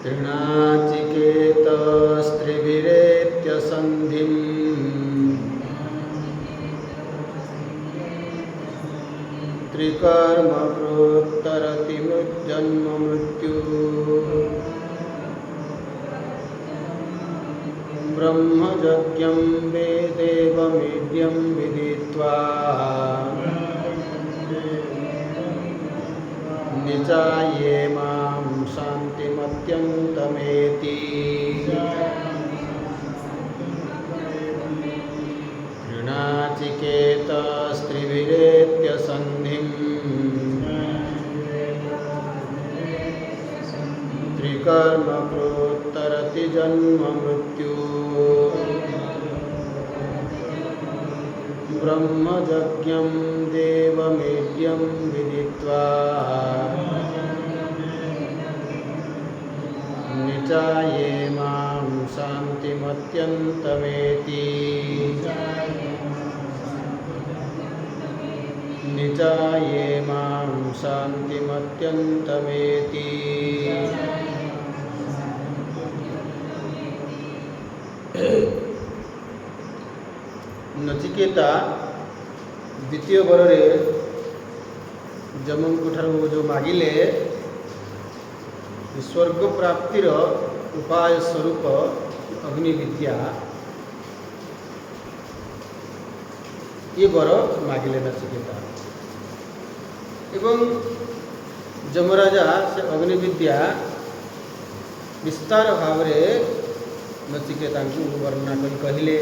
तृणाचिकेतस्त्रिभिरेत्य सन्धिं त्रिकर्मकृत्तरति जन्म मृत्यु ब्रह्मयज्ञं वेदेवमेद्यं विदित्वा निचाये मां शान्तिमत्यन्तमेति तृणाचिकेतस्त्रिभिरेत्य सन्धिं त्रिकर्मकृत्तरति जन्म मृत्यु ब्रह्मयज्ञं देवमेद्यं विदित्वा निचाये मां शान्तिमत्यन्तमेति निचाये मां शान्तिमत्यन्तमेति। नचिकेता द्वितीय बरे जमंकु ठारू जो मागिले स्वर्ग प्राप्तिर उपाय स्वरूप अग्नि विद्या ये बर मागिले नचिकेता एवं जमराजा से अग्नि विद्या विस्तार भाव नचिकेता वर्णना कर कहले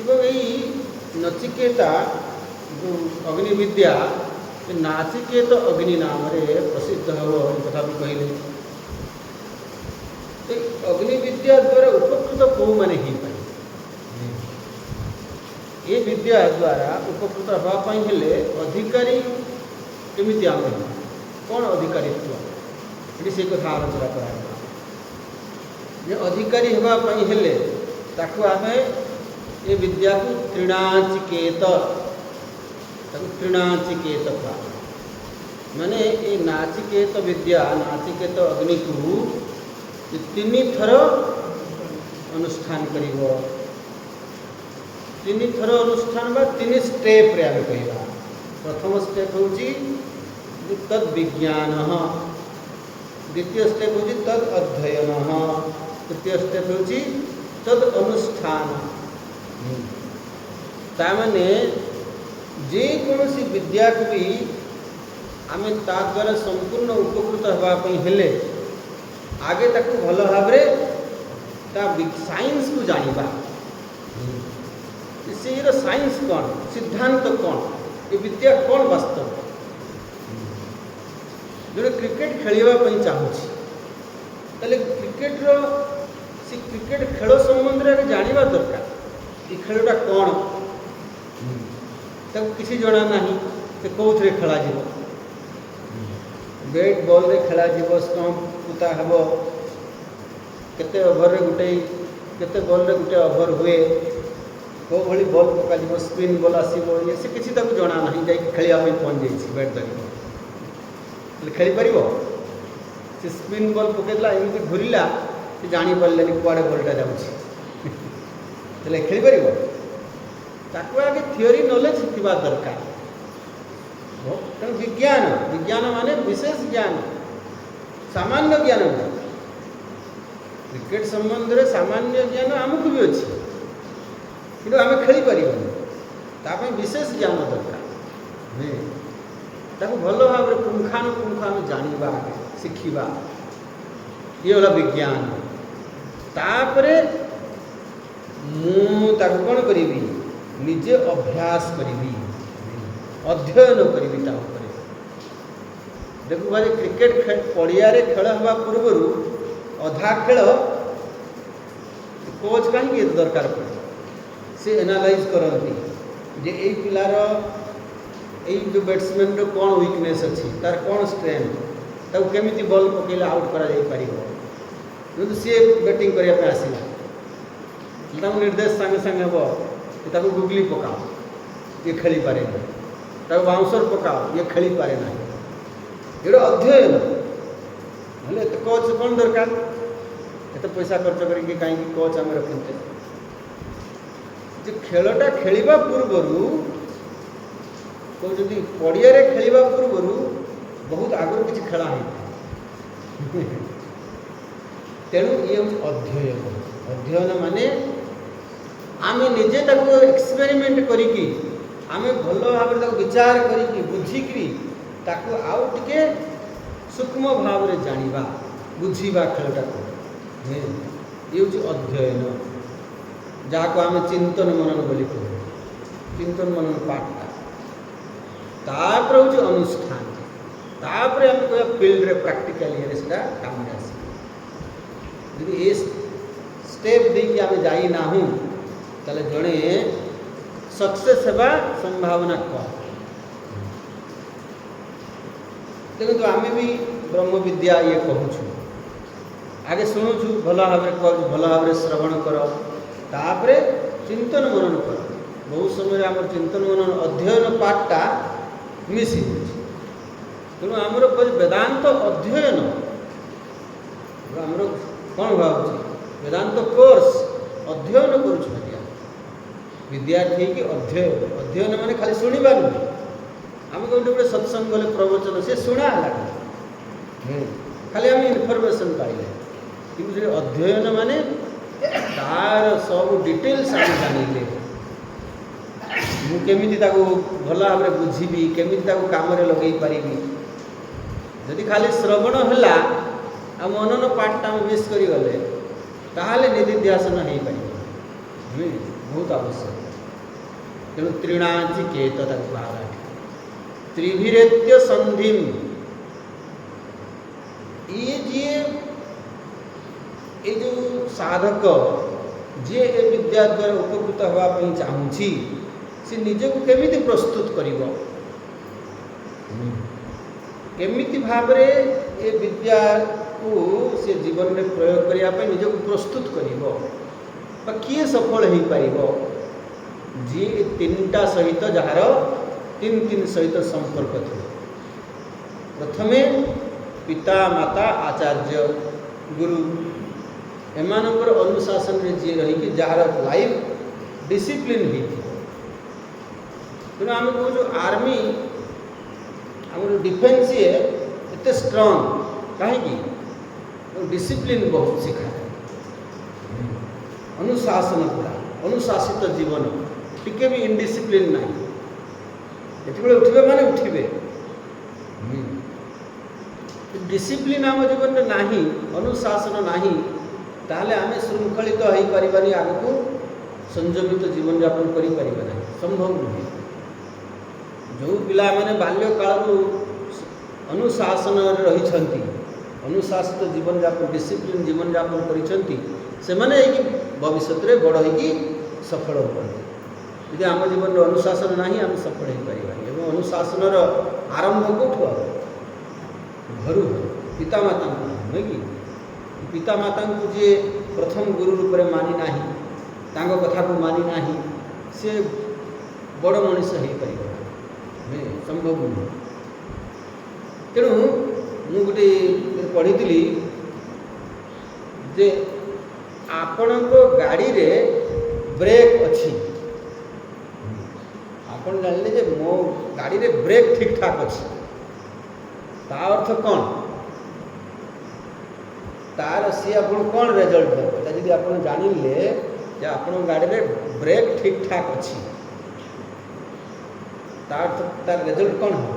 एवं यही नचिकेता जो अग्नि विद्या नाचिकेत अग्नि नाम प्रसिद्ध हम कथा भी कहले अग्नि विद्या द्वारा उपकृत कौ मैंने ही पाए ये विद्या द्वारा उपकृत हाँपाई हेले अधिकारी केमिति आम कौन अधिकारित्व ये से कथा आलोचना करा अधिकारी हाँपाई हेले ताकू आमे ये विद्या को तृणाचिकेत तृणाचिकेत माने ये नाचिकेत विद्या नाचिकेत अग्नि को तीन थर अनुष्ठान करिवो तीन थर अनुष्ठान बा तीन स्टेप रे आमे कहबा प्रथम स्टेप होची तद विज्ञान द्वितीय स्टेप होची तद अध्ययन तृतीय स्टेप होची तद अनुष्ठान तामने जे कौन विद्या को भी आम ता द्वारा संपूर्ण उपकृत हाँपाई हेले आगे ताकू भल भाव साइंस को जानिबा से साइंस कौन सिद्धांत कौन ये विद्या कौन वास्तव जो क्रिकेट खेलवाई चाहूँगी ताले क्रिकेट खेल संबंध में जानिबा दरकार ये खेलटा कौन ताकू किसी जना नहीं से कौन खेल बैट बॉल रे खेल स्टंप पुता हम केते ओवर रे गुटे केते बॉल रे गुटे ओवर हुए कौ भली बॉल पका स्पिन बॉल आसो ये से किसी ताकू जना नहीं जा खेलिया पहुँच जाइए बैट धरिक खेली पार से स्पिन बॉल पकेला एमती घूरला से जापारे कुआड़े बॉलटा जाऊँगी खेली पार ताकू आगे थियोरी नॉलेज थिबा दरकार तेणु विज्ञान विज्ञान माने विशेष ज्ञान सामान्य ज्ञान नहीं क्रिकेट संबंध में सामान्य ज्ञान आमको भी अच्छी कि आम खेली पार विशेष ज्ञान दरकार ताकू भल भाव पुंखानुपुंख आम जाना शिखा ये होला विज्ञान तापरे मु ताकू कौन करी निजे अभ्यास करी अध्ययन करी देखो भाई क्रिकेट पड़िया खेल हवा पूर्व अधा खेल कोच कहीं दरकार पड़े से एनालाइज करती जे यही पिलार यही जो बैट्समैन कौन वीकनेस अच्छी तार कौन स्ट्रेंथ ताकू केमिति बॉल पकेले आउट करा जाई परिबो सी बैटिंग करने आसला निर्देश सागे सागे हम ताकू गुगली पकाओ ये खेली पारे ना बाउंसर पकाओ ये खेली पारे ना ଏଇଟା ଅଧ୍ୟୟନ। ନହେଲେ ଏତେ କୋଚ୍ କ'ଣ ଦରକାର? ଏତେ ପଇସା ଖର୍ଚ୍ଚ କରିକି କାହିଁକି କୋଚ୍ ଆମେ ରଖନ୍ତେ? ଯେ ଖେଳଟା ଖେଳିବା ପୂର୍ବରୁ କହୁଛନ୍ତି ପଡ଼ିଆରେ ଖେଳିବା ପୂର୍ବରୁ ବହୁତ ଆଗରୁ କିଛି ଖେଳ ହେଇଥାଏ। ତେଣୁ ଇଏ ହେଉଛି ଅଧ୍ୟୟନ। ଅଧ୍ୟୟନ ମାନେ ଆମେ ନିଜେ ତାକୁ ଏକ୍ସପେରିମେଣ୍ଟ କରିକି ଆମେ ଭଲ ଭାବରେ ତାକୁ ବିଚାର କରିକି ବୁଝିକିରି ତାକୁ ଆଉ ଟିକେ ସୂକ୍ଷ୍ମ ଭାବରେ ଜାଣିବା, ବୁଝିବା ଖେଳଟାକୁ। ଇଏ ହେଉଛି ଅଧ୍ୟୟନ, ଯାହାକୁ ଆମେ ଚିନ୍ତନ ମନନ ବୋଲି କହୁ। ଚିନ୍ତନ ମନନ ପାଠଟା ତାପରେ ହେଉଛି ଅନୁଷ୍ଠାନ। ତାପରେ ଆମେ କହିବା ଫିଲ୍ଡରେ ପ୍ରାକ୍ଟିକାଲ ଇଏରେ ସେଟା କାମରେ ଆସିବ। ଯଦି ଏ ଷ୍ଟେପ୍ ଦେଇକି ଆମେ ଯାଇନାହୁଁ ତାହେଲେ ଜଣେ ସକ୍ସେସ୍ ହେବା ସମ୍ଭାବନା କମ୍। ଦେଖନ୍ତୁ ଆମେ ବି ବ୍ରହ୍ମବିଦ୍ୟା ଇଏ କହୁଛୁ, ଆଗେ ଶୁଣୁଛୁ, ଭଲ ଭାବରେ କହୁଛୁ, ଭଲ ଭାବରେ ଶ୍ରବଣ କର, ତାପରେ ଚିନ୍ତନ ମନନ କର। ବହୁତ ସମୟରେ ଆମର ଚିନ୍ତନ ମନନ ଅଧ୍ୟୟନ ପାଠଟା ମିସ୍ ହେଇଯାଉଛି। ତେଣୁ ଆମର ବେଦାନ୍ତ ଅଧ୍ୟୟନ, ଆମର କ'ଣ ଭାବୁଛି ବେଦାନ୍ତ କୋର୍ସ ଅଧ୍ୟୟନ କରୁଛୁ। ବିଦ୍ୟାର୍ଥୀ କି ଅଧ୍ୟୟନ ମାନେ ଖାଲି ଶୁଣିବା ନୁହେଁ। ଆମେ କେଉଁଠି ଗୋଟେ ସତ୍ସଙ୍ଗ ଗଲେ ପ୍ରବଚନ ସେ ଶୁଣା ହେଲା ଖାଲି ଆମେ ଇନଫର୍ମେସନ୍ ପାଇଲେ, କିନ୍ତୁ ସେ ଅଧ୍ୟୟନ ମାନେ ତାର ସବୁ ଡିଟେଲ୍ସ ଆମେ ଜାଣିଲେ। ମୁଁ କେମିତି ତାକୁ ଭଲ ଭାବରେ ବୁଝିବି, କେମିତି ତାକୁ କାମରେ ଲଗେଇ ପାରିବି। ଯଦି ଖାଲି ଶ୍ରବଣ ହେଲା ଆଉ ମନନ ପାଠଟା ଆମେ ମିସ୍ କରିଗଲେ ତାହେଲେ ନିଧିଧ୍ୟାସନ ହେଇପାରିବ। ବହୁତ ଆବଶ୍ୟକ। ତେଣୁ ତ୍ରିଣାଞ୍ଚି କେତ ତାକୁ କୁହାଗଲା, ତ୍ରିଭିରେତ୍ୟ ସନ୍ଧିମ୍। ଇଏ ଯିଏ ଏ ଯେଉଁ ସାଧକ ଯିଏ ଏ ବିଦ୍ୟା ଦ୍ୱାରା ଉପକୃତ ହେବା ପାଇଁ ଚାହୁଁଛି ସେ ନିଜକୁ କେମିତି ପ୍ରସ୍ତୁତ କରିବ, କେମିତି ଭାବରେ ଏ ବିଦ୍ୟାକୁ ସେ ଜୀବନରେ ପ୍ରୟୋଗ କରିବା ପାଇଁ ନିଜକୁ ପ୍ରସ୍ତୁତ କରିବ, ବା କିଏ ସଫଳ ହେଇପାରିବ? ଯିଏ ଏ ତିନିଟା ସହିତ ଯାହାର ତିନି ସହିତ ସମ୍ପର୍କ ଥିବ। ପ୍ରଥମେ ପିତା ମାତା ଆଚାର୍ଯ୍ୟ ଗୁରୁ ଏମାନଙ୍କର ଅନୁଶାସନରେ ଯିଏ ରହିକି ଯାହାର ଲାଇଫ୍ ଡିସିପ୍ଲିନ୍ ହେଇଥିବ। ତେଣୁ ଆମେ କହୁଛୁ ଆର୍ମି ଆମର ଡିଫେନ୍ସ ଇଏ ଏତେ ଷ୍ଟ୍ରଙ୍ଗ କାହିଁକି? ଡିସିପ୍ଲିନ୍ ବହୁତ ଶିଖାଏ। ଅନୁଶାସନ ପୁରା ଅନୁଶାସିତ ଜୀବନ, ଟିକେ ବି ଇନଡିସିପ୍ଲିନ୍ ନାହିଁ। ଯେତେବେଳେ ଉଠିବେ ମାନେ ଉଠିବେ। ଡିସିପ୍ଲିନ୍ ଆମ ଜୀବନରେ ନାହିଁ, ଅନୁଶାସନ ନାହିଁ, ତାହେଲେ ଆମେ ଶୃଙ୍ଖଳିତ ହୋଇପାରିବାନି, ଆଗକୁ ସଂଯମିତ ଜୀବନଯାପନ କରିପାରିବା ନାହିଁ, ସମ୍ଭବ ନୁହେଁ। ଯେଉଁ ପିଲାମାନେ ବାଲ୍ୟକାଳରୁ ଅନୁଶାସନରେ ରହିଛନ୍ତି, ଅନୁଶାସିତ ଜୀବନଯାପନ ଡିସିପ୍ଲିନ୍ ଜୀବନଯାପନ କରିଛନ୍ତି, ସେମାନେ ହେଇକି ଭବିଷ୍ୟତରେ ବଡ଼ ହେଇକି ସଫଳ ହୁଅନ୍ତି। ଯଦି ଆମ ଜୀବନରେ ଅନୁଶାସନ ନାହିଁ ଆମେ ସଫଳ ହେଇପାରିବାନି। ଏବଂ ଅନୁଶାସନର ଆରମ୍ଭ କେଉଁଠୁ ହେବ? ଘରୁ, ପିତାମାତାଙ୍କୁ, ନୁହେଁ କି? ପିତାମାତାଙ୍କୁ ଯିଏ ପ୍ରଥମ ଗୁରୁ ରୂପରେ ମାନି ନାହିଁ, ତାଙ୍କ କଥାକୁ ମାନି ନାହିଁ, ସେ ବଡ଼ ମଣିଷ ହେଇପାରିବ ନାହିଁ, ସମ୍ଭବ ନୁହେଁ। ତେଣୁ ମୁଁ ଗୋଟେ ପଢ଼ିଥିଲି ଯେ ଆପଣଙ୍କ ଗାଡ଼ିରେ ବ୍ରେକ୍ ଅଛି। ଆପଣ ଜାଣିଲେ ଯେ ମୋ ଗାଡ଼ିରେ ବ୍ରେକ୍ ଠିକ୍ ଠାକ୍ ଅଛି, ତା ଅର୍ଥ କ'ଣ? ତାର ସିଏ ଆପଣ କ'ଣ ରେଜଲ୍ଟ ଦେବ? ତା ଯଦି ଆପଣ ଜାଣିଲେ ଯେ ଆପଣଙ୍କ ଗାଡ଼ିରେ ବ୍ରେକ୍ ଠିକ୍ ଠାକ୍ ଅଛି, ତା ଅର୍ଥ ତାର ରେଜଲ୍ଟ କ'ଣ ହେବ?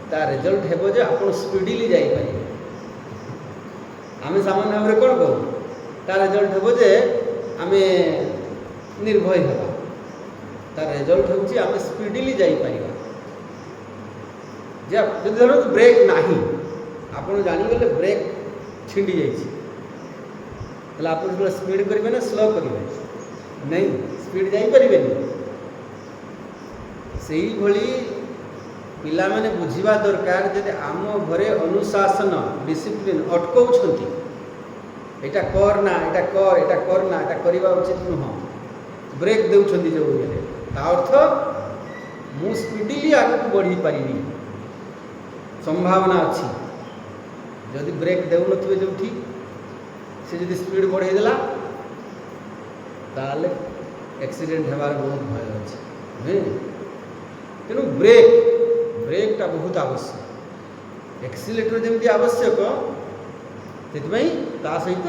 ତା ରେଜଲ୍ଟ ହେବ ଯେ ଆପଣ ସ୍ପିଡ଼ିଲି ଯାଇପାରିବେ। ଆମେ ସାମାନ୍ୟ ଭାବରେ କ'ଣ କରୁ? ତା ରେଜଲ୍ଟ ହେବ ଯେ ଆମେ ନିର୍ଭୟ ହେବା। ତାର ରେଜଲ୍ଟ ହେଉଛି ଆମେ ସ୍ପିଡ଼ିଲି ଯାଇପାରିବା। ଯେ ଯଦି ଧରନ୍ତୁ ବ୍ରେକ୍ ନାହିଁ, ଆପଣ ଜାଣିଗଲେ ବ୍ରେକ୍ ଛିଣ୍ଡି ଯାଇଛି, ତାହେଲେ ଆପଣ ଯେତେବେଳେ ସ୍ପିଡ଼ କରିବେ ନା ସ୍ଲୋ କରିବେ? ନାଇଁ, ସ୍ପିଡ଼ ଯାଇପାରିବେନି। ସେଇଭଳି ପିଲାମାନେ ବୁଝିବା ଦରକାର ଯଦି ଆମ ଘରେ ଅନୁଶାସନ ଡିସିପ୍ଲିନ୍ ଅଟକାଉଛନ୍ତି, ଏଇଟା କର ନା, ଏଇଟା କର, ଏଇଟା କର ନା, ଏଇଟା କରିବା ଉଚିତ ନୁହଁ, ବ୍ରେକ୍ ଦେଉଛନ୍ତି ଯେଉଁ ଇଏରେ, ତା ଅର୍ଥ ମୁଁ ସ୍ପିଡ଼ିଲି ଆଗକୁ ବଢ଼ିପାରିବି। संभावना अच्छी जदि ब्रेक देउनथिबे जोठी से जदि स्पीड बढ़ेदेला ताले एक्सीडेंट हेबार बहुत भय अच्छे तेणु ब्रेकटा बहुत आवश्यक एक्सीलेटर जमी आवश्यक से ता सहित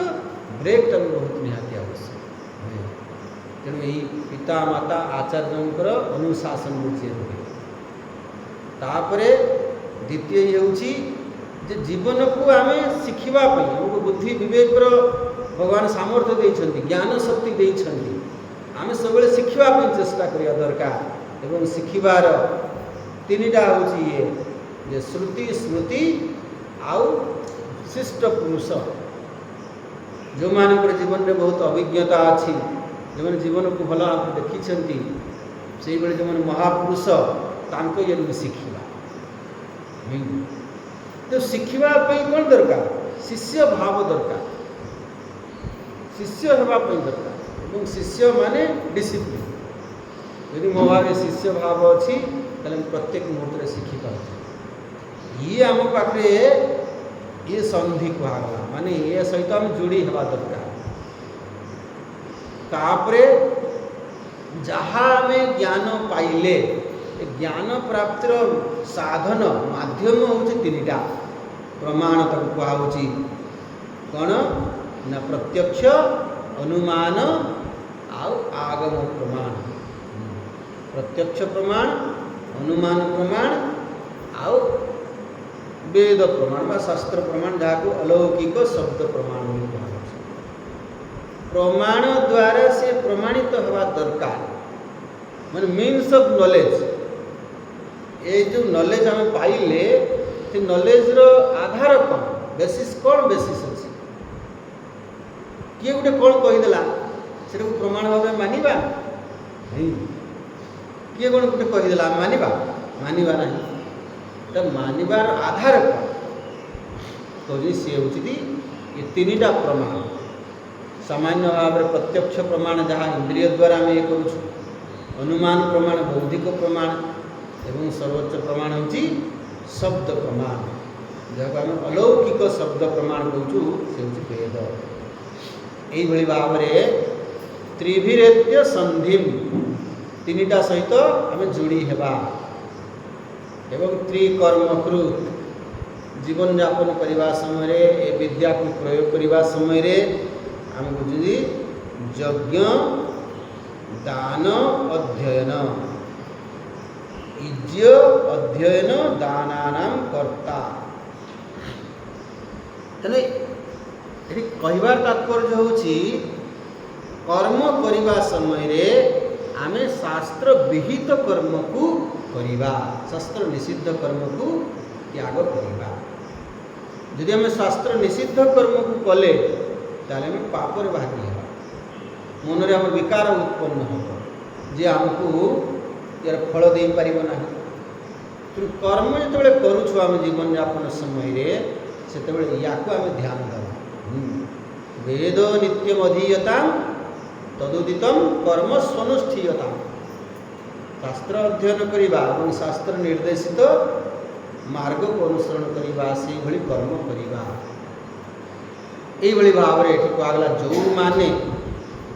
ब्रेकटा भी बहुत निहाती आवश्यक तेणु यही पिता माता आचार्यंकर अनुशासन बुझे तापरे द्वितीय ये होची जे जीवन को आम शिखा हमको बुद्धि विवेक भगवान सामर्थ्य देइछन्ति ज्ञान शक्ति देइछन्ति आम सब शिखा चेष्टा करिया दरकार एवं शिखिबार तीनटा होची ये जे श्रुति स्मृति आउ शिष्ट पुरुष जो मानकर जीवन में बहुत अभिज्ञता अच्छी जो जीवन को भल देखी से जो महापुरुष तांको ये शिखा तो शिखापी कौन दरकार शिष्य भाव दरकार शिष्य होगापी दरकार और शिष्य माने डिसिप्लिन यदि मो भाव शिष्य भाव अच्छी तेल प्रत्येक मुहूर्त में शिखिपार ये आम पाखे ये संधि कहला माने ये सहित आम जोड़ी हवा दरकार तापरे जहाँ आम ज्ञान पाइले ज्ञान प्राप्तिर साधन माध्यम हूँ तीनटा प्रमाण तक कहुची कौन ना प्रत्यक्ष अनुमान आगम प्रमाण प्रत्यक्ष प्रमाण अनुमान प्रमाण आउ वेद प्रमाण बा शास्त्र प्रमाण जहाँ को अलौकिक शब्द प्रमाण प्रमाण द्वारा से प्रमाणित तो हवा दरकार माने मीन्स ऑफ नॉलेज ये जो नॉलेज आम पाइले से नॉलेज रो आधार कौन बेसिस कौन बेसिस अच्छी किए गोटे कौन कहीदेला से प्रमाण भाव मानिबा नहीं किए कौन गोटे कहीदेला मानिबा मानिबा नहीं तो मानिबार आधार कौन तो सी हूँ ये तीनटा प्रमाण सामान्य भाव में प्रत्यक्ष प्रमाण जहाँ इंद्रिय द्वारा आम ये करूँ अनुमान प्रमाण बौद्धिक प्रमाण एवं सर्वोच्च प्रमाण हूँ शब्द प्रमाण जहाँ आम अलौकिक शब्द प्रमाण कहूँ से हूँ वेद यही भाव में त्रिभिरेत्य संधि तीनटा सहित आम जोड़ी हेबा एवं त्रिकर्मकृत जीवन यापन करने समय ए विद्या को प्रयोग करने समय आम बुझी यज्ञ दान अध्ययन इज्य अध्ययन दानानाम कर्ता तेने ये कहबार तात्पर्य होची कर्म करने समय आमे शास्त्र विहित कर्म को करिबा शास्त्र निषिद्ध कर्म को त्याग करिबा यदि आम शास्त्र निषिद्ध कर्म को कले ताले आम पापर भागी हेबा मन आम विकार उत्पन्न हो जे आमको यार फल दे पारिबो नाही तेणु कर्म जो करूँ आम जीवन यापन समय से या आम ध्यान देवा वेद नित्यम अधीयता तदुदितम कर्म स्वनुष्ठीयता शास्त्र अध्ययन करवा और शास्त्र निर्देशित मार्ग को अनुसरण करवा से भली कर्म करवा यही भाव में ये कहला जो माने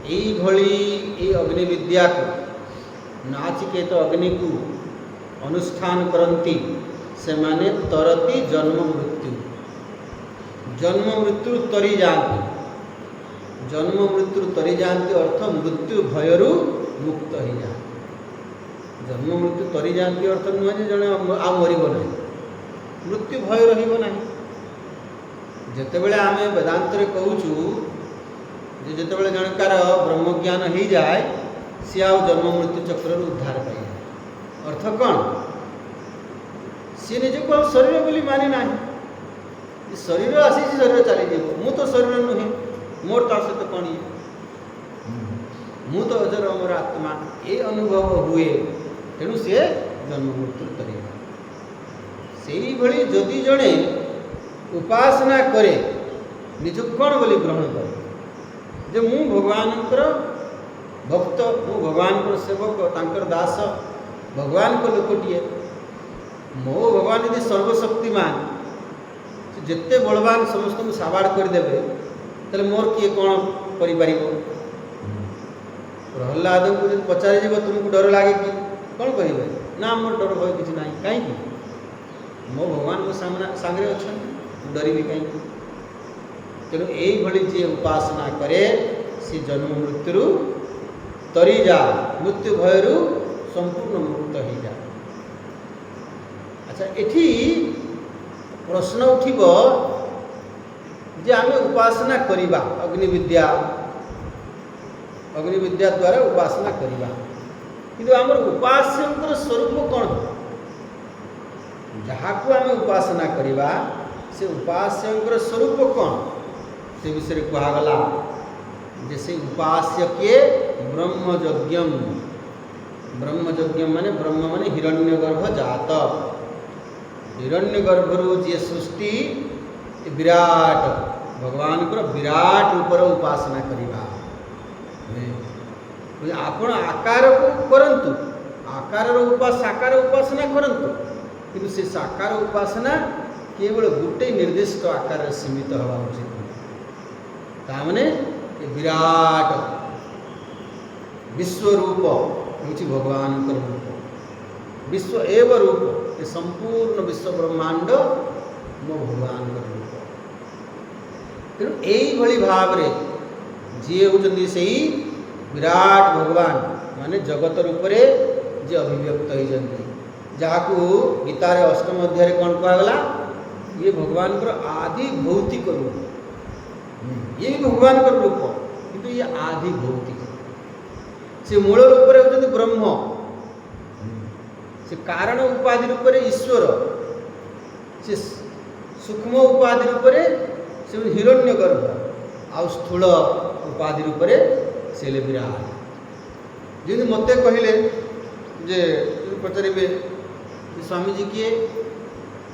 ये अग्नि विद्या को नाचिकेत अग्नि को अनुष्ठान करती से माने तरती जन्म मृत्यु तरी जाती जन्म मृत्यु तरी जाती अर्थ मृत्यु भयरू मुक्त हो जाए जन्म मृत्यु तरी जाती अर्थ नुहे जड़े आ मरब ना मृत्यु भय रहा जितेबले आम वेदांत कहूँ जितेबले जनकार ब्रह्मज्ञान हो जाए सी आ जन्म मृत्यु चक्र उद्धार पाए अर्थ कौन सी निजक आ शरीर बोली माने ना शरीर आसी शरीर चली मु तो शरीर नुहे मोर तार सहित कौन ये मु तो अजर अमर आत्मा ये अनुभव हुए तेणु सी जन्म मृत्यु तरी से भली जदि जड़े उपासना करे निजक कौन बोली ग्रहण करे जे मु भगवान भक्त मु भगवान सेवक तांकर दास भगवान को लोकटीए मो भगवान यदि सर्वशक्तिमान जिते बलवान समस्त को साबाड़ करदे तेल मोर किए कौन कर प्रहलाद को जब पचार तुमको डर लगे कि कौन कहे ना मोर डर भय कि ना कहीं मो भगवान को सांगे अच्छा डरबी कहीं तेणु यही जी उपासना करे सी जन्म मृत्यु तरी जा मृत्यु भय संपूर्ण मुक्त हो जा। अच्छा एठी प्रश्न उठिब जे आमे उपासना करिबा अग्नि विद्या द्वारा उपासना करिबा किंतु आमर उपास्यंकर स्वरूप कौन जहाँ को आमे उपासना करिबा से उपास्यंकर स्वरूप कौन से विषय कहगला जैसे उपास्य के ब्रह्मयज्ञम माने ब्रह्म माने हिरण्यगर्भ जात हिरण्यगर्भ जी सृष्टि विराट भगवान को विराट ऊपर उपासना करिबा आपण आकार को करंतु आकार साकार उपासना करंतु किंतु से साकार उपासना केवल गोटे निर्दिष्ट आकार सीमित हवा उचित तामने विराट विश्वरूप हूँ भगवान रूप विश्व एव रूप ये संपूर्ण विश्व ब्रह्मांड मो भगवान रूप तेणु यही भाव रे जी होती से विराट भगवान माने जगत रूप रे जे अभिव्यक्त होती जहाँ गीतार अष्टम अध्याय कौन कहगला ये भगवान को आदि भौतिक रूप ये भी भगवान का रूप किंतु ये आदि भौतिक से मूल रूप होती ब्रह्म से कारण उपाधि रूप ईश्वर से सूक्ष्म उपाधि रूप से हिरण्यगर्भ आ स्थूल उपाधि रूप से विराट जी मत कहले जे पचारे स्वामी जी किए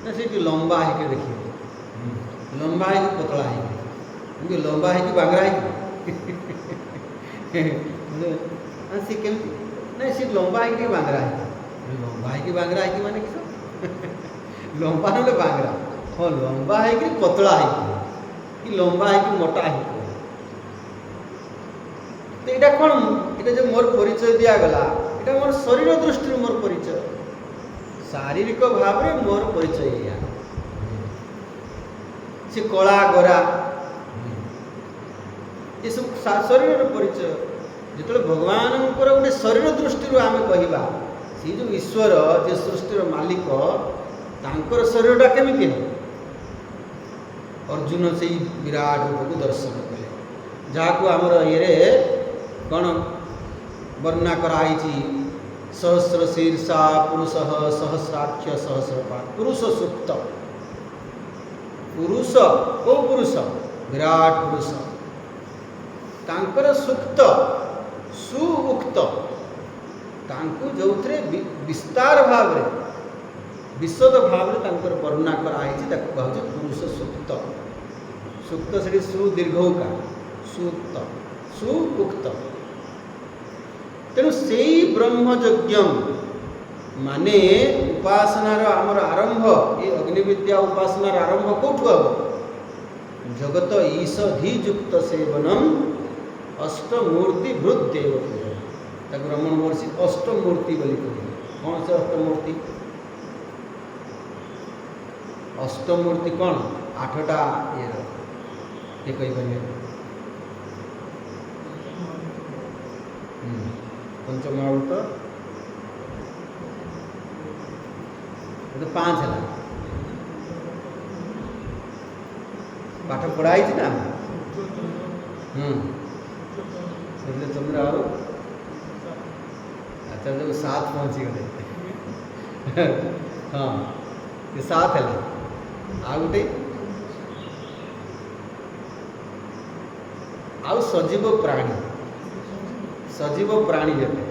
ना से लंबा है देखिए लंबा है कि पतला है लंबा है कि बांगरा है सी केमती ना सी लंबा है कि बांगरा है लंबा है कि बांगरा है कि माने किस लंबा ना बांगरा हाँ लंबा है कि पतला है कि लंबा है कि मोटा है तो यहाँ कौन ये जो मोर परिचय दिगला यहाँ मोर शरीर दृष्टि मोर परिचय शारीरिक भाव में मोर परिचय या से कला गोरा ये सब शरीर परिचय जो भगवान गोटे शरीर दृष्टि आम कहवा सी जो ईश्वर जे सृष्टिर मालिक तांकर शरीरटा केमिति है अर्जुन से विराट रूप को दर्शन कले जहाँ को आमर ये कौन वर्णना कराई सहस्र शीर्षा पुरुष सहस्राक्ष सहस्रपाद पुरुष सुक्त पुरुष को पुरुष विराट पुरुष तांकर सुक्त सुउक्त तांको जो विस्तार भाव रे विशद भाव रे तांकर वर्णना कराई कहूँ पुरुष सुक्त सुक्त से सुदीर्घ का सुक्त सुउक्त तेणु से ब्रह्मयज्ञ माने उपासनार आमर आरंभ ये अग्निविद्या उपासनार आरंभ कौटू हम जगत ईषधियुक्त सेवनम अष्टमूर्ति भृदेव ताको रमण महर्षि अष्टमूर्ति बोली कहे कौन से अष्टमूर्ति अष्टमूर्ति कौन आठटा ये कहीपर पंचमहाभूत तो 5 है पाठ पढ़ाई थी ना सूर्य चंद्र और अच्छा जब 7 पहुँची गए हाँ ये 7 है आ गोटे आउ सजीव प्राणी जते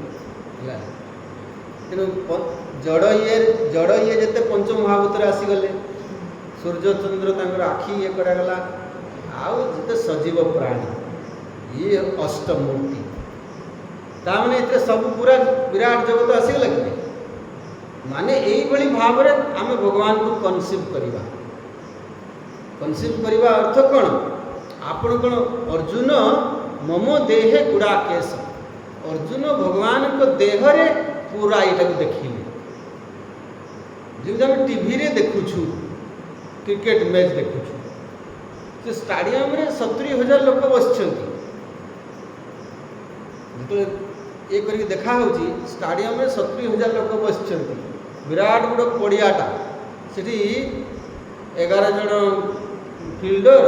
तेणु जड़ ये जते पंच महाभूत आसीगले सूर्य चंद्र तंकर आखि ये करागला आउ जते सजीव प्राणी ये अष्टमूर्ति तामने इतने सब पूरा विराट जगत आसीगला कि माने यही भाव में आम भगवान को कनसिव करवा। कनसिव करवा अर्थ कौन? आपण कौन अर्जुन मम देहे गुड़ा केश, अर्जुन भगवान को देहरे पूरा यहाँ देखिले। जमी आम टीवी रे देखुछु क्रिकेट मैच देखुछु, से स्टाडियम रे 70,000 लोक बस जो ये करके देखा होची स्टाडियम में 70,000 लोक बस, विराट बड़ पड़ियाटा से 11 जन फिल्डर,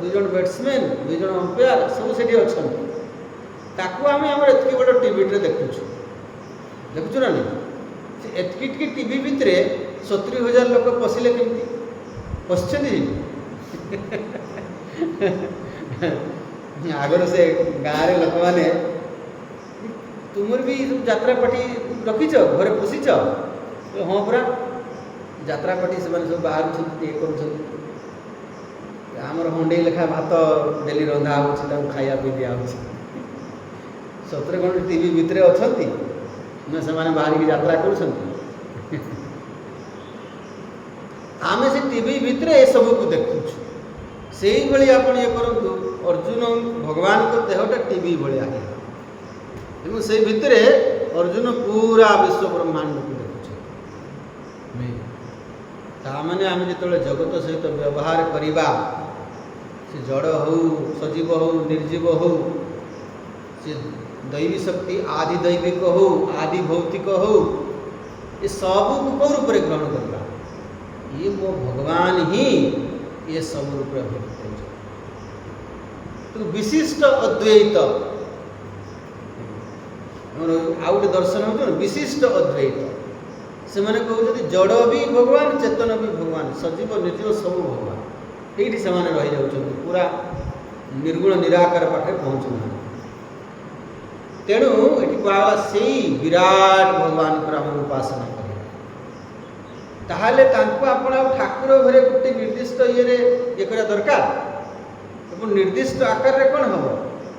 2 जन बैट्समैन, 2 जन अंपायर सब से अच्छा। ताकू आम एतकी बड़ टीवी रे देखुछु देखुछु ना नहीं, एतकी टीवी भितर 70,000 लोक पशिले केमती पशि आगर से गाँव में लोक मैंने तुमर भी यात्रा पार्टी रखीच घरे पोषिच? हाँ परा यात्रा पार्टी से सब बाहर ये कर हंडे लेखा भात डेली रंधा हो खाया पी दिया हो। सतरे कौन टीवी भितर अच्छा ना से बाहर की यात्रा कर आम से टीवी भितर ये सब को देखु से ही आप ये करूँ। अर्जुन भगवान को देहटा टीवी भाया है, से भितर अर्जुन पूरा विश्व ब्रह्मांड को देखुचे। ताने आम जो जगत सहित व्यवहार करवा, से जड़ हो सजीव हो निर्जीव हो, से दैवी शक्ति आदि दैविक हो आदि भौतिक हो, ये सब को रूप ग्रहण करवा। ये मो भगवान ही ये सब रूप तो विशिष्ट अद्वैत आउ गोटे दर्शन हो विशिष्ट अद्वैत। से मैंने कहते जड़ भी भगवान चेतन भी भगवान, सजीव निर्जीव सब भगवान, ये से रही जाऊँ पूरा निर्गुण निराकार पाखे पहुँचना। तेणु ये कहला से विराट भगवान पर आम उपासना कर ठाकुर घरे गोटे निर्दिष्ट ये करा दरकार। निर्दिष्ट आकार रे कौन हम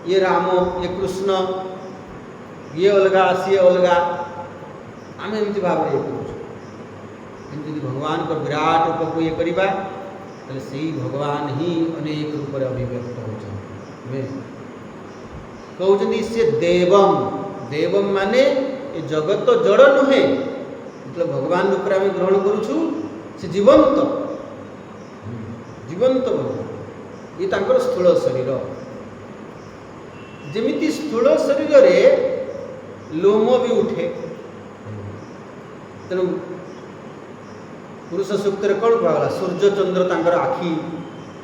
ये राम ये कृष्ण ये अलगा सी अलगा आम एमती भाव में कर भगवान को विराट रूप को ये करवा से भगवान ही अनेक रूप में अभिव्यक्त हो कहते से देवम। देवम माने ये जगत तो जड़ नुहे, मतलब भगवान रूप में ग्रहण करुछु से जीवंत जीवंत भगवान। ये तांकर स्थूल शरीर जमिति स्थूल शरीर रे लोम भी उठे। तेणु पुरुष सूक्त कौन कहला सूर्य चंद्र तांकर आखि,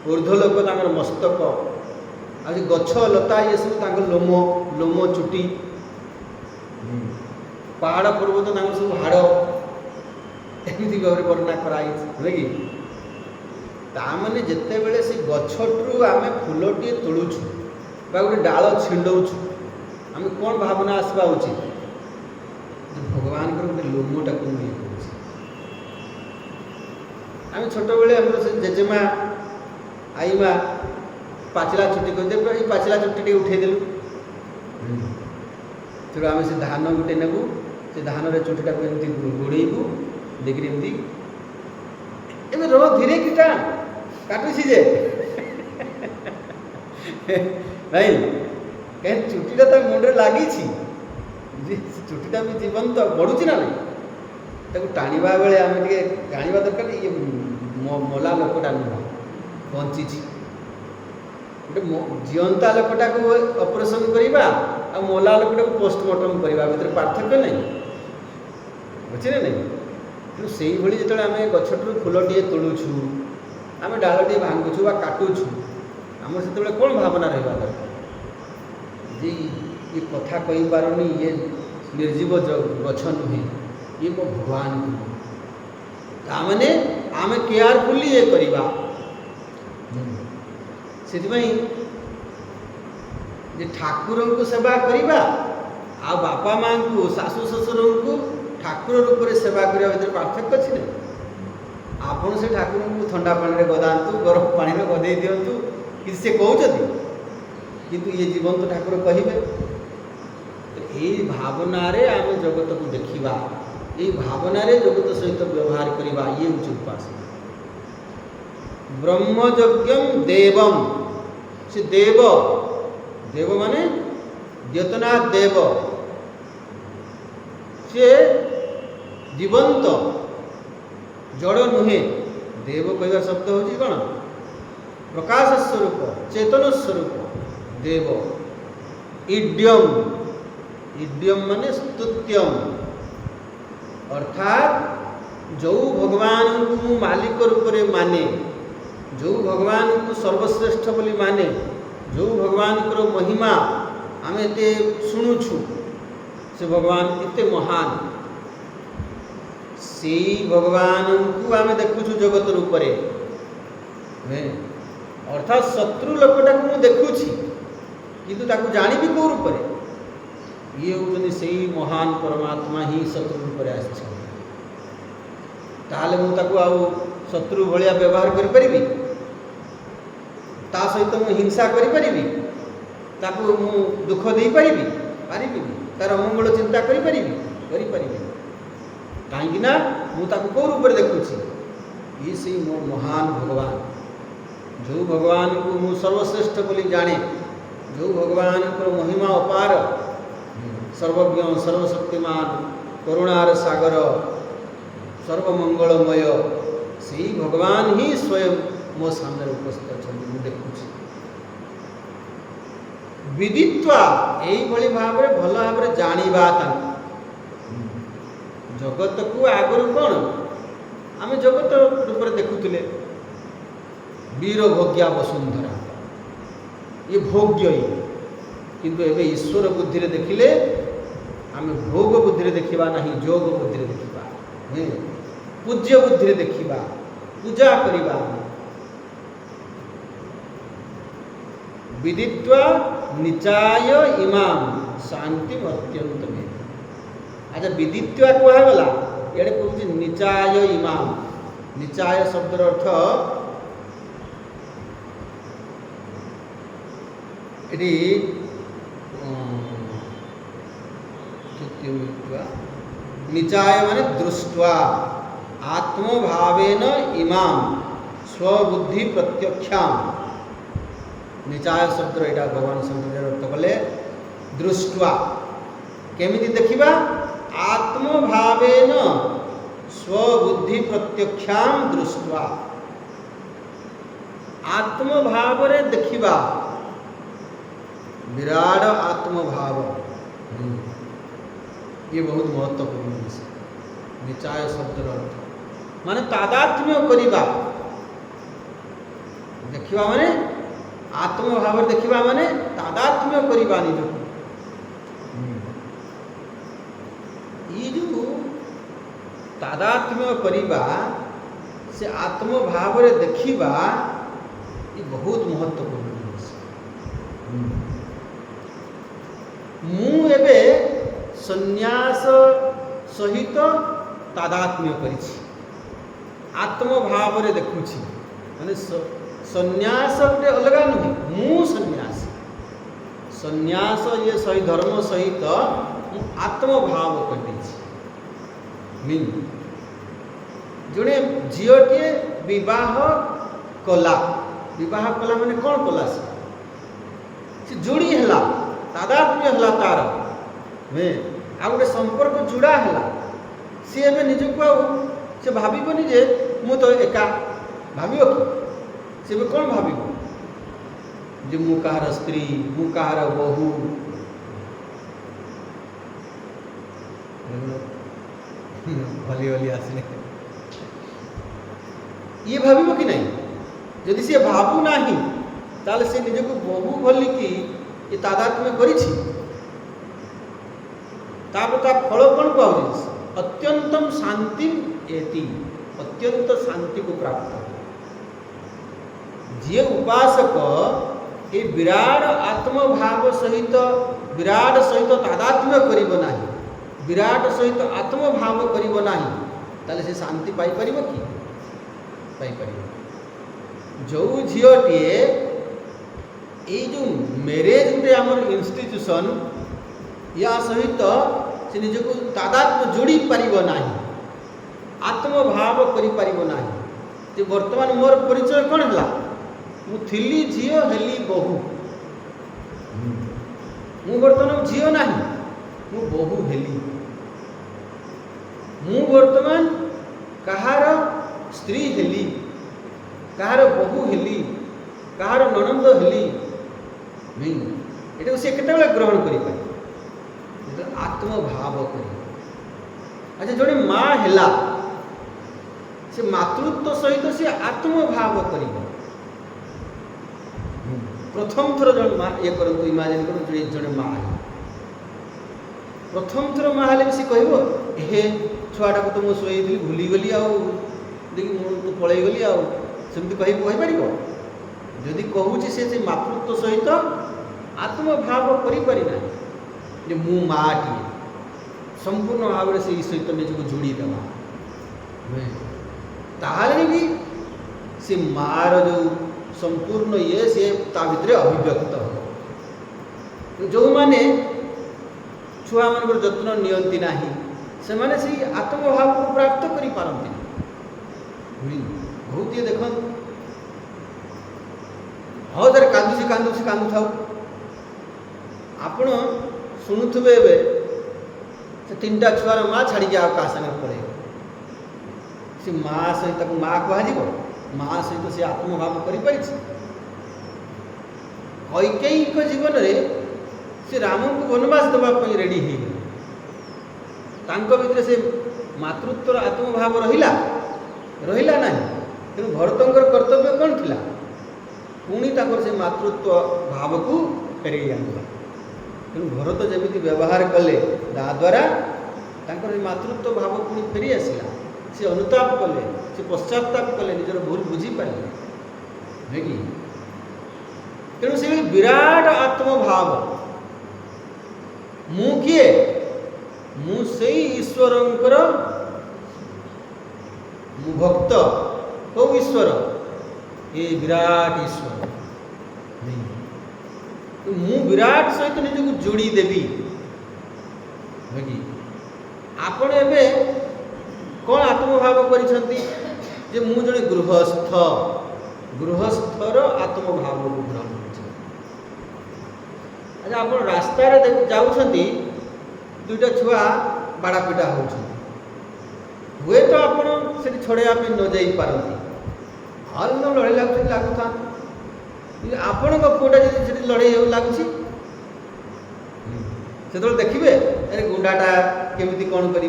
ऊर्ध्वलोक तांकर मस्तक, आज गछ लता ये सब तांकर लोम लोम चुटी, पहाड़ पर्वत तांकर सब हाड़ एमती भाव में वर्णना कराई कि ताने जिते बड़े से गछटू आम फूलटे तोलुछु गोटे डाल छिंडौछु आम कौन भावना आसवा उचित भगवान गोटे लोमटा को ये आम छोट बेले आम जेजेमा आईमा पाचला चुटी कहते पाचला चुटी उठेदेलु तेणु आम से धान गोटे नेबू से धान चुटीटा को एमती गोड़ेबू देखिए एमती एवं रो धीरे कीटा काटुची जे नहीं कहीं चुटीटा तो मुंडे लगी चुटीटा भी जीवंत बढ़ुची ना नहीं टाणवा बेले आम जाना दरकार ये मला लोकटा नुह बंची गोटे जीवंता लोकटा को ऑपरेशन करवा आ मला लोकटा को पोस्टमार्टम करवा भीतर पार्थक्य नहीं बुझे ना नहीं। तेणु से जो आम गछटू फूलटे तोलुछु आम डालटे भांगुछु वा काटुछु आम से कौन भावना रहा दरकार जे ये कथा कही पारुनी ये निर्जीव गछ नुहे ये मो भगवान ताने आम केयरफुली ये करवा से ठाकुर को सेवा करवा आ बापा माँ को शाशु शशुर को ठाकुर रूप से सेवा करने भर पार्थक्य अच्छी ना आपन से ठाकुर को ठंडा पानी गदातु गरम पानी में गदे दिंतु कि से कहते किंतु ये जीवंत ठाकुर कहे तो यही भावना रे आम जगत को देखा ये भावना रे जगत सहित व्यवहार करवा ये हूँ उपासना। ब्रह्मयज्ञम देवम से देव देव माने द्योतनाथ देव से जीवंत जड़ नुहे देव कहवा शब्द हूँ कौन प्रकाश स्वरूप चेतन स्वरूप देव। इड्यम इड्यम माने स्तुत्यम अर्थात जो भगवान को मालिक रूप में माने जो भगवान को सर्वश्रेष्ठ बोली माने जो भगवान को महिमा आम एते शुणुछु से भगवान एते महान से भगवान को आम देखुछु जगत रूप में अर्थात शत्रु लोकटा को देखुछि किंतु ताकू जानी कौ रूप ये होउछन्ति सेई महान परमात्मा ही शत्रु रूप में आछि ताले मु ताकू आउ शत्रु भलिया व्यवहार करि परिबि ता सहित मु हिंसा करि परिबि ताकू मु दुख दे परिबि पारिबि तार मंगल चिंता करि परिबि कहीं ना मु ताकू कौ रूप में देखुछि ये सेई महान भगवान जो भगवान को मु सर्वश्रेष्ठ बोली जाने जो भगवान को महिमा अपार सर्वज्ञ सर्वशक्तिमान करुणार सागर सर्वमंगलमय से भगवान ही स्वयं मो सामने उपस्थित अच्छा मुझे देखुଛି विदित्वा यही भाव में भल भाव में जानिबा जगत को आगुरी कौन आम जगत रूप में देखुले वीर भोग्या वसुंधरा ये भोग्य ही किंतु एवं ईश्वर बुद्धि रे देखिले आम भोग बुद्धि रे देखिबा नहीं जोग बुद्धि रे देखिबा पूज्य बुद्धि रे देखिबा पूजा करिबा विदित्वा निचाय इमाम शांति अत्यंत में अच्छा विदित्वा कहगला ये कहूँ निचाय इमाम निचाय शब्द अर्थ ये निचाय माने दृष्ट्वा आत्मभावेन इमाम स्वबुद्धि प्रत्यक्षाम निचाय शब्द यहाँ भगवान शंकर अर्थ कले दृष्ट्वा केमिति देखिबा आत्मभावेन स्वबुद्धि प्रत्यक्षाम दृष्ट्वा आत्मभाव रे देखिबा विराट आत्मभाव ये बहुत महत्वपूर्ण विषय निचाय शब्द अर्थ माने तादात्म्य करिबा देखिबा माने आत्मभाव देखिबा माने तादात्म्य करिबा निज ये जो तादात्म्य करिबा से आत्मभाव रे देखिबा ये बहुत महत्वपूर्ण विषय मु एबे संन्यास सहित तादात्म्य करिछि आत्मभाव रे देखुछि माने संन्यास गोटे अलग नुहे मु संन्यास संन्यास ये सही धर्म सहित आत्मभाव कर जड़े झीटे विवाह कला माने कौन कला से जोड़ी है तादात्म्य है तार आ गोटे संपर्क जोड़ा है सी एवं निजक से भावनी जे मु तो एका भाव कि सी कौन भाव जे मु कहार स्त्री मु कहार बहु भली भली आसले ये भाव कि नहीं जदि सी भावु ना ताले से निजक बहु भली कि ये तादात्म्य करिछि ता फल कौन कह अत्यंतम शांति एति अत्यंत शांति को प्राप्त जे उपासक ये विराट आत्मभाव सहित विराट सहित तादात्म्य करिब नाही विराट सहित आत्मभाव करिब नाही ताले से शांति पाई परिबो कि पाई परिबो जो झीटे ये जो मैरेज गोटे आमर इंस्टीट्यूशन या सहित से निजको तादात्म्य जोड़ी पारिब नाही, आत्मभाव करि पारिब नाही। जे वर्तमान मोर परिचय कौन है, मु थिली झील हेली बहु, मु वर्तमान झील नाही, मु बहु हेली, मु वर्तमान कहार स्त्री हेली, कहार बहु हेली, कहार ननंद हेली नहीं। ये से केतबेले ग्रहण करें आत्मभाव कर। अच्छा जोड़े माँ है से मातृत्व सहित से आत्मभाव कर। प्रथम थर जो माँ ये करते इमाजिन कर जड़े माँ है प्रथम थर माँ हेल्ले सी कह हे छुआटा को तो मुझे शोई भूलीगली देखिए मुझे पलैगली आमती कहीपर जदि कहूँ से मातृत्व सहित आत्मभाव करें जे मु माटी संपूर्ण भाव से सहित निजक जोड़ी देवा ताहले भी से मार जो संपूर्ण ये से ता भितर अभिव्यक्त हो। जो माने छुआ मान जत्न नियंती नाही से माने से आत्मभाव को प्राप्त करि पारंती बहुत ये देख हाँ जरा कांदुसी कांदुसी कांदु थाउ आपण शुणुवे से 3टा छुआर माँ छाड़ी क्या संगे पड़े से माँ सहित माँ कह माँ सहित से आत्मभाव कर कैकेयी जीवन में से राम को वनवास देवाई रेडी हो भीतर से मातृत्वर आत्मभाव रहिला ना तेणु भरतर कर्तव्य कौन थिला पुणी से मातृत्व भाव को फेर आनला। तेणु भरत जमी व्यवहार कले द्वारा मातृत्व भाव पुणी फेरी आसला से अनुताप कले से पश्चाताप कले निजर भूल बुझीपारे है कि तेणु से विराट आत्मभाव मु किए मु से ईश्वरंकर मु भक्त कौ ईश्वर ये विराट ईश्वर तो मु विराट सहित निजक जोड़ी देवी कि आपण एबे कौन आत्मभाव करिसंती जे मु जड़े गृहस्थ गृहस्थर आत्मभाव को ग्रहण कर। अच्छा आप रास्ता जाऊँगी 2टा छुआ बाड़ापिटा हो हुए तो आप छड़ाई न जाई पारती हल न लड़े लगुता आपण पुआटा जी लड़े लगुच से देखिए अरे गुंडाटा केमी कौन करी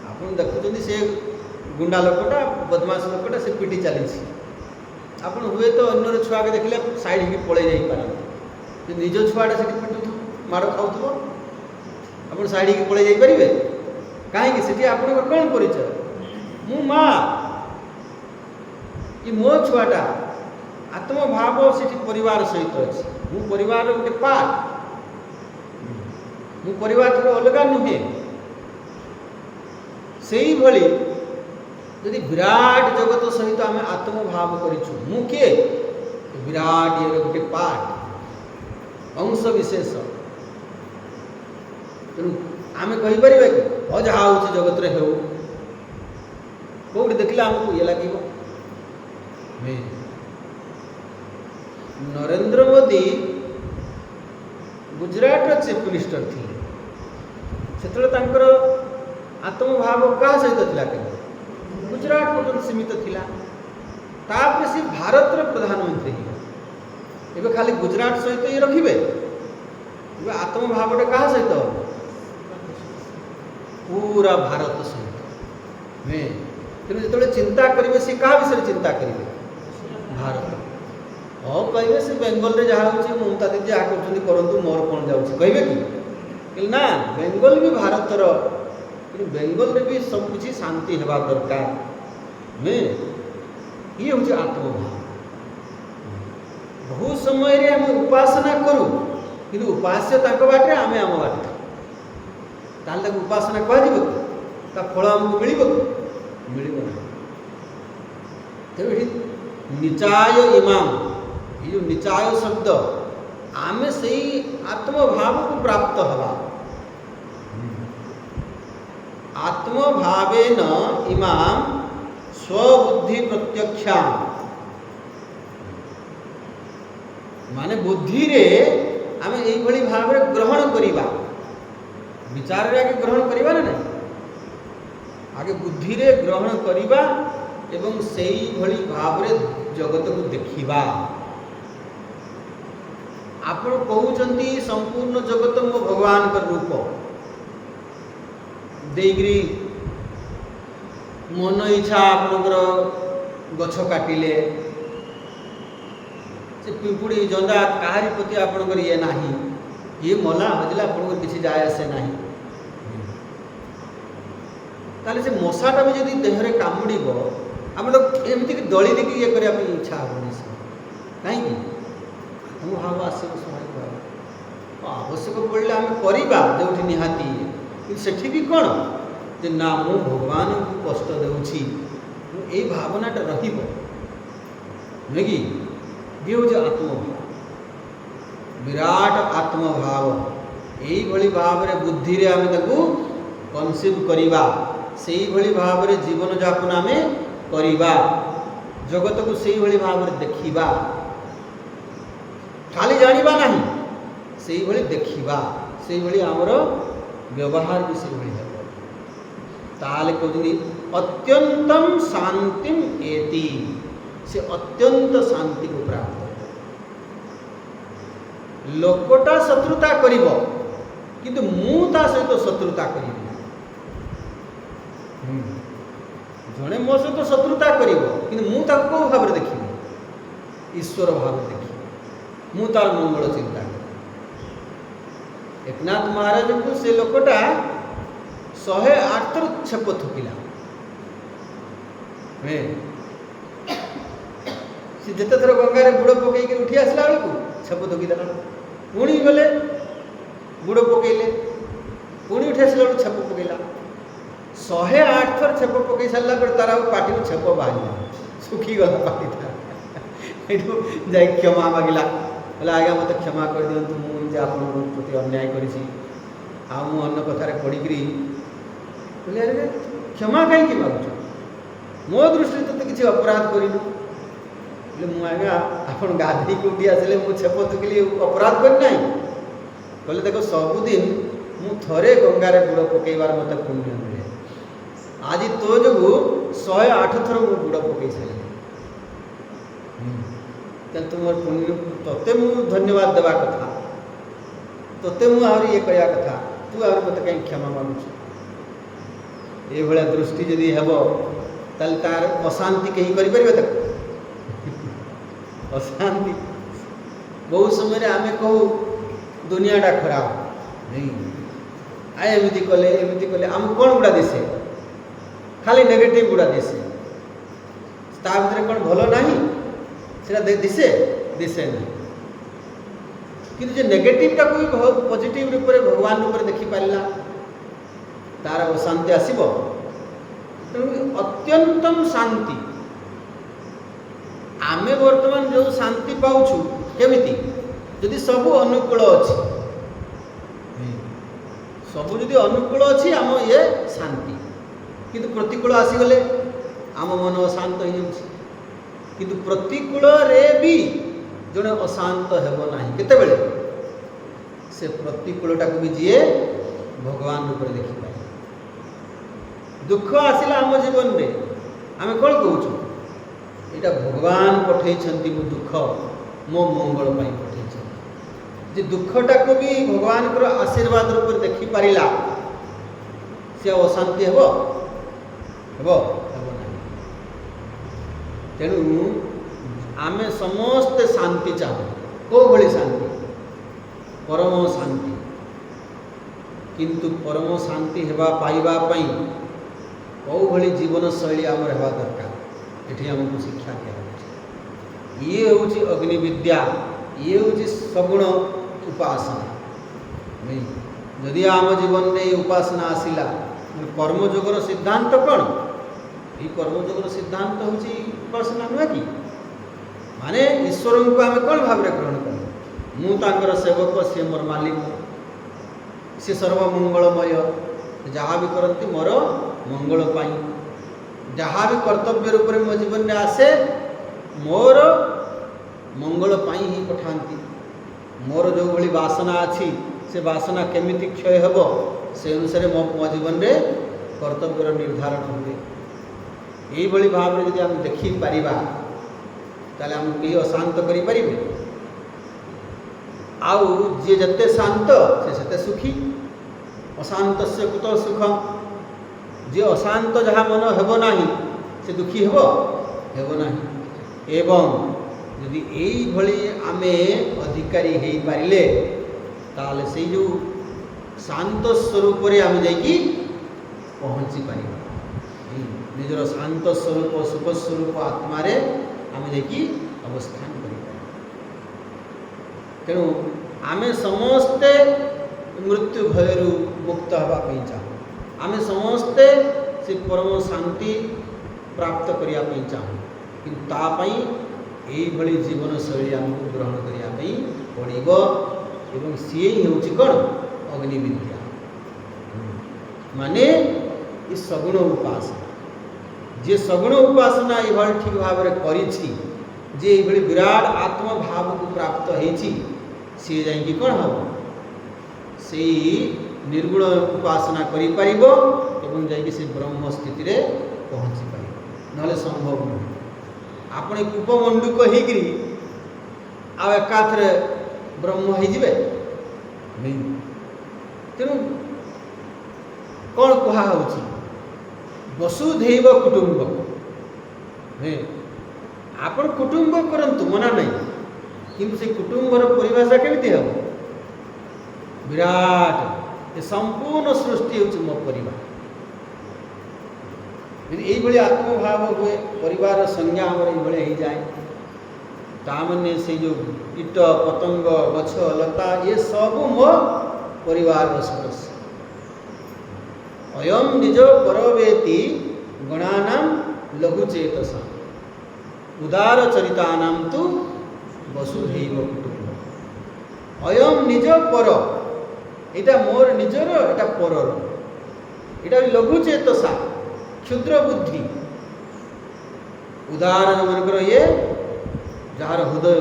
आप देखुं से गुंडा लोकटा बदमाश लोकटा से पिटी चली आप हुए तो अन्य छुआ के देखले साइड की पड़े जापारती निज छुआटा से पिटु माड़ खाऊ आप साइड की पड़े जापारे कहीं आप कौन परिचय मु माँ कि मो छुआटा आत्मभाव से परिवार सहित अच्छी मु परिवार गोटे पार्ट मु परिवार ठार अलग नुहे से भली यदि विराट जगत सहित आम आत्मभाव करूँ मु किए विराट ये गोटे पार्ट अंश विशेष तेणु आम कहीपर कि जहाँ हो जगत हो कौट देखले आमको ये लगे नरेंद्र मोदी गुजरात चीफ मिनिस्टर थी से आत्मभाव क्या सहित था गुजरात पर्यटन सीमित थिला तापर से भारत प्रधानमंत्री एवं खाली गुजरात सहित ये रखिए आत्मभावटा क्या सहित पूरा भारत सहित तेणु जो चिंता करेंगे सी क्या विषय चिंता करेंगे भारत हाँ कहे से बेंगल रे जहाँ हो ममता दीदी जहाँ करूँ मोर कौन जाऊँगी कहे कि ना बेंगल भी भारतर बेंगल रे भी सबकि शांति होगा दरकार ये हूँ आत्मभाव बहुत समय आम उपासना करूँ कि उपास्य बाटे आम आम बाटे ताल उपासना कह फल आमको मिल ना तेणु निचाय इमाम ये जो निचाय शब्द आमे से आत्मभाव को प्राप्त हवा आत्मभावेन इमां स्वबुद्धि प्रत्यक्षा माने बुद्धि रे आमे एई भली भाव रे ग्रहण करिबा विचार रे आगे ग्रहण करिबा ना आगे बुद्धि रे ग्रहण करिबा एवं सेई भली भाव रे जगत को देखिबा। आपण कहउचंती संपूर्ण जगत मो भगवान का रूप देगिरी मन इच्छा आपनकर गछ काटिले से पिंपुड़ी जंदा काहारी प्रति आपनकर ये नाही ये मला हजला आपनकर किसी जाय आसे नाही ताले से मशाटा भी जदि देहरे कामुड़ीबो आम तो एमती कि दली देखिए ये करने की इच्छा होनी से कहीं हम भाव आसो स्वाभाविक भाव आवश्यक पड़े आम करवा जो निहाती कि सेठी भी कौन जे ना मु भगवान को कष्ट देउछि यही भावनाटा रहिबो नुहे कि ये हूँ आत्मभाव विराट आत्मभाव यही भली भाव रे बुद्धि रे आम कनसिव करिबा सेही भली भाव रे जीवन यापन आमे करिबा जगत को सेही भली भाव रे देखिबा खाली जानिबा नहीं सेही भली देखिबा सेही भली हमरो व्यवहार भी सेही भली हेबो ताले कहउनी अत्यंतम शांतिम एति से अत्यंत शांति को प्राप्त लोकटा शत्रुता करिबो किंतु मु ता सहित शत्रुता करिबि जड़े मो सहित शत्रुता करिबो किंतु मु ताको को भाव रे देखिबि ईश्वर भाव रे देखिबि मु तार मंगल चिंता एकनाथ महाराज को से लोकटा 108 थर छेप थुकिला सी जिते थर गंगा रे बुड़ पकई उठी आसला बेलू छेप थुकीदेला पुणी गले बुड़ पकईले पुणी उठी आसला बेलू छेप पकईला 108 थर छेप पकई सारा पर तार पाटी छेप बाहर सुखीगला पाटी जा क्षमा मागिला बोला आज्ञा मत क्षमा कर दिंतु मुझे आप प्रति अन्याय करी अन्न कथार पड़िकी बोले अरे क्षमा कहीं मागुच मो दृष्टि तो किसी अपराध करूँ बोले मु आज्ञा आप गाधी उठी आसिले मु छेप थुकिली अपराध करना बोले देख सबुदिन मु थरे गंगार बुड़ पकईबार मत पुण्य मिले आज तो जो 108 थर मु बुड़ पकई सारे तुम पुण्य तोते मु धन्यवाद देवा कथा तोते मु आहरी ये कया कथा तू आहरी मत कहीं क्षमा मांगुछ ये भला दृष्टि जदि हेबो ताल तार अशांति कहीं करि परिबे तक अशांति बहुत समय आम कहू दुनियाटा खराब नहीं आए एमती कले आम कौन गुड़ा दिसे खाली नेगेटिव गुड़ा दिसे ता भीतर कौन भलो नहीं सेटा दिसे दिसे नहीं किंतु जे नेगेटिवटा को भी बहुत पॉजिटिव रूप में भगवान रूप में देखी पारा तार अशांति आसब तेणु अत्यंतम शांति आमे वर्तमान जो शांति पाउछु केमिति यदि सब अनुकूल अच्छी सब यदि अनुकूल अच्छी आम ये शांति किंतु प्रतिकूल आसीगले आम मन अशांत हो जाउछि किंतु प्रतिकूल रे भी जड़े अशांत हेब ना केतेबेले से प्रतिकूलटा को भी जीए भगवान रूप में देखी पाए दुख आसला आम जीवन में आम कौन कहूँ यहाँ भगवान पठे मो दुख मो मंगल पठे जे दुखटा को भी भगवान को आशीर्वाद रूप में देखी पारा से अशांति हेब तेणु आमे समस्ते शांति चाहू कौ भली शांति परम शांति किंतु परम शांति हेबा पाइबा पई कौ भली जीवन शैली आम हेबा दरकार ये आमको शिक्षा दिया ये हूँ अग्नि विद्या ये हूँ सगुण उपासना नहीं जदि आम जीवन में ये उपासना आसला कर्मयोगर सिद्धांत कौन ये कर्मयोगर सिद्धांत हूँ उपासना नुहे कि माने ईश्वर को आम कौन भाव में ग्रहण कर मुझे सेवक सी मोर मालिक सी सर्वमंगलमय जहाँ भी करती मोर मंगल पाई, जहाँ भी कर्तव्य रूप में मो जीवन में आसे मोर मंगल पाई ही पठाती। मोर जो भली वासना अच्छी से वासना केमिति क्षय हेब से अनुसार मो जीवन में कर्तव्यर निर्धारण हुए। यही भाव में यदि आम देखिपर ताले आम कहीं अशांत करें। आउ जी जते शांत से सुखी, अशांत से कुत सुखम। जी अशांत जहाँ मन हेब नाही से दुखी हेब नाही। एवं यदि यही भली आमे अधिकारी हो पारिले ताले से जो शांत स्वरूप रे आमे जाइकी पहुँची पार, निजर शांत स्वरूप सुख स्वरूप आत्मारे आमे जाइकी अवस्थान करें। तेणु आमे समस्ते मृत्यु भयरू मुक्त होगापी चाहूँ, आमे समस्ते से परम शांति प्राप्त करने चाहूँ, किंतु तापाई यही भली जीवन शैली आमको ग्रहण करने पड़ो। एवं सी हूँ कौन अग्नि विद्या माने ये सगुण उपासना। जे सगुण उपासना ये ठीक भाव में करी जे ये विराट आत्म भाव को प्राप्त होती सी जाकि कौन हम से निर्गुण उपासना करिपारिबो एवं जाकि से ब्रह्म स्थिति रे पहुँची पार, नहले संभव नहीं। आपने कूपमंडूक होकर एकाथरे ब्रह्म हो जाए नहीं। तेणु कौन कहुच्छी वसुधैव कुटुंबक, आपण कुटुंब करंतु मना नहीं, किंतु से कुटुंबर परिभाषा केमिति हम विराट ये संपूर्ण सृष्टि हूँ मो परिवार। यदि यही आत्मभाव हुए परिवार संज्ञा आमर ये हो जाए तामने से जो कीट पतंग गछ लता ये सब मो परिवार सदस्य। अयम निज परवेति गणानां लघुचेतसा उदार चरितानां तु वसुधैव कुटुंब। अयम निज पर एटा मोर निजर एटा परर, एटा लघुचेतसा क्षुद्र बुद्धि उदार जो मनकर ये जार हृदय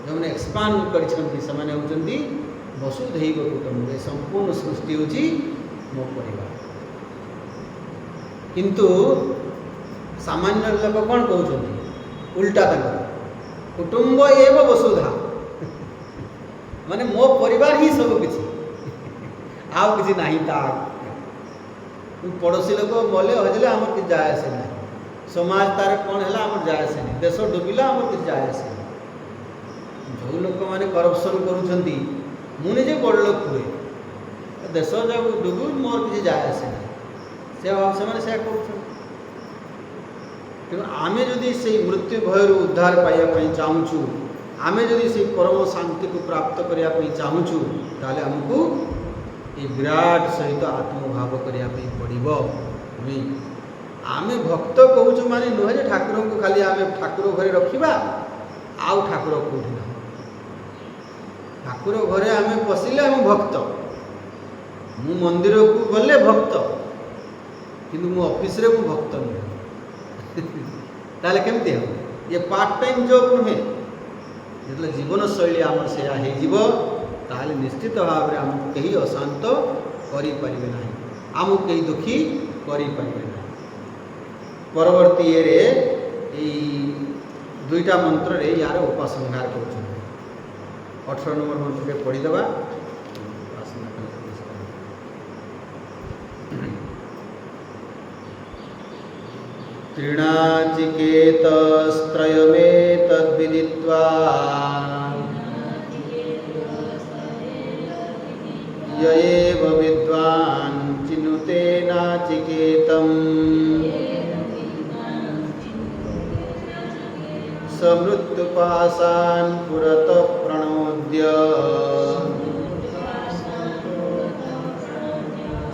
जो मैंने एक्सपांड करती वसुधैव कुटुंब। संपूर्ण सृष्टि हूँ मो परिवार। किंतु सामान्य लोक कौन कहते उल्टा तक कुटुंब एव वसुधा माने मो परिवार ही सब किसी आउ किसी नहीं ता पड़ोसी लोक मले हजले आम कि जाए आसे ना, समाज तार कौन है आम जाए आसे नहीं, देश डुबिला आम कि जाए आसे नहीं। जो लोक मैंने करप्शन करुँच मुझे बड़ लोक हुए देश जब डुबू मोर किसी जाए आसे नहीं, से तेणु आम जदि से मृत्यु भयर उद्धार पाइबापी चाहूँ, आम जदि से परम शांति को प्राप्त करने चाहूँ ताले आमको ये विराट सहित आत्मभाव करने पड़ो। आम भक्त कहूँ माने नुहे ठाकुर को खाली आम ठाकुर घरे रखा आउ ठाकुर कौटी ना, ठाकुर घरे आम पशिले आम भक्त, मु मंदिर को गले भक्त किंतु मो ऑफिस रे मु भक्त नुहे ताले केमती हम ये पार्ट टाइम जॉब नुहे। जो जीवन शैली आम से ताले निश्चित भाव में आमको कहीं अशांत करें ना, आमको कहीं दुखी करें ना। परवर्ती ये दुईटा मंत्र रे यार उपसंहार कर 18 नंबर मंत्र के पढ़ीदे। तृणाचिकेतस्त्रयमेतद्विदित्वा य एव विद्वान् चिनुते नाचिकेतं स मृत्युपाशान् पुरतः प्रणोद्य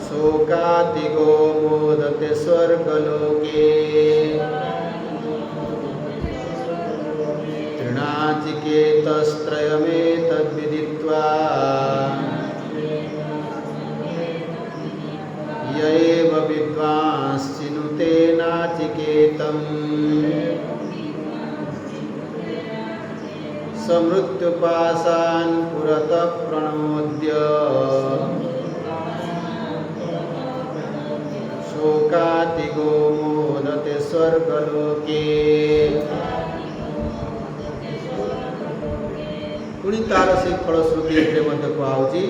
शोकातिगो मोदते स्वर्गलोके तृणाचिकेतस्त्रयमेतद्विदित्वा य तृणाचिकेतम् समृत्युपाशान् पुरतः प्रणोद्य शोकातिगो मोदते स्वर्गलोके। पुणी तार से फलश्रुति कहुची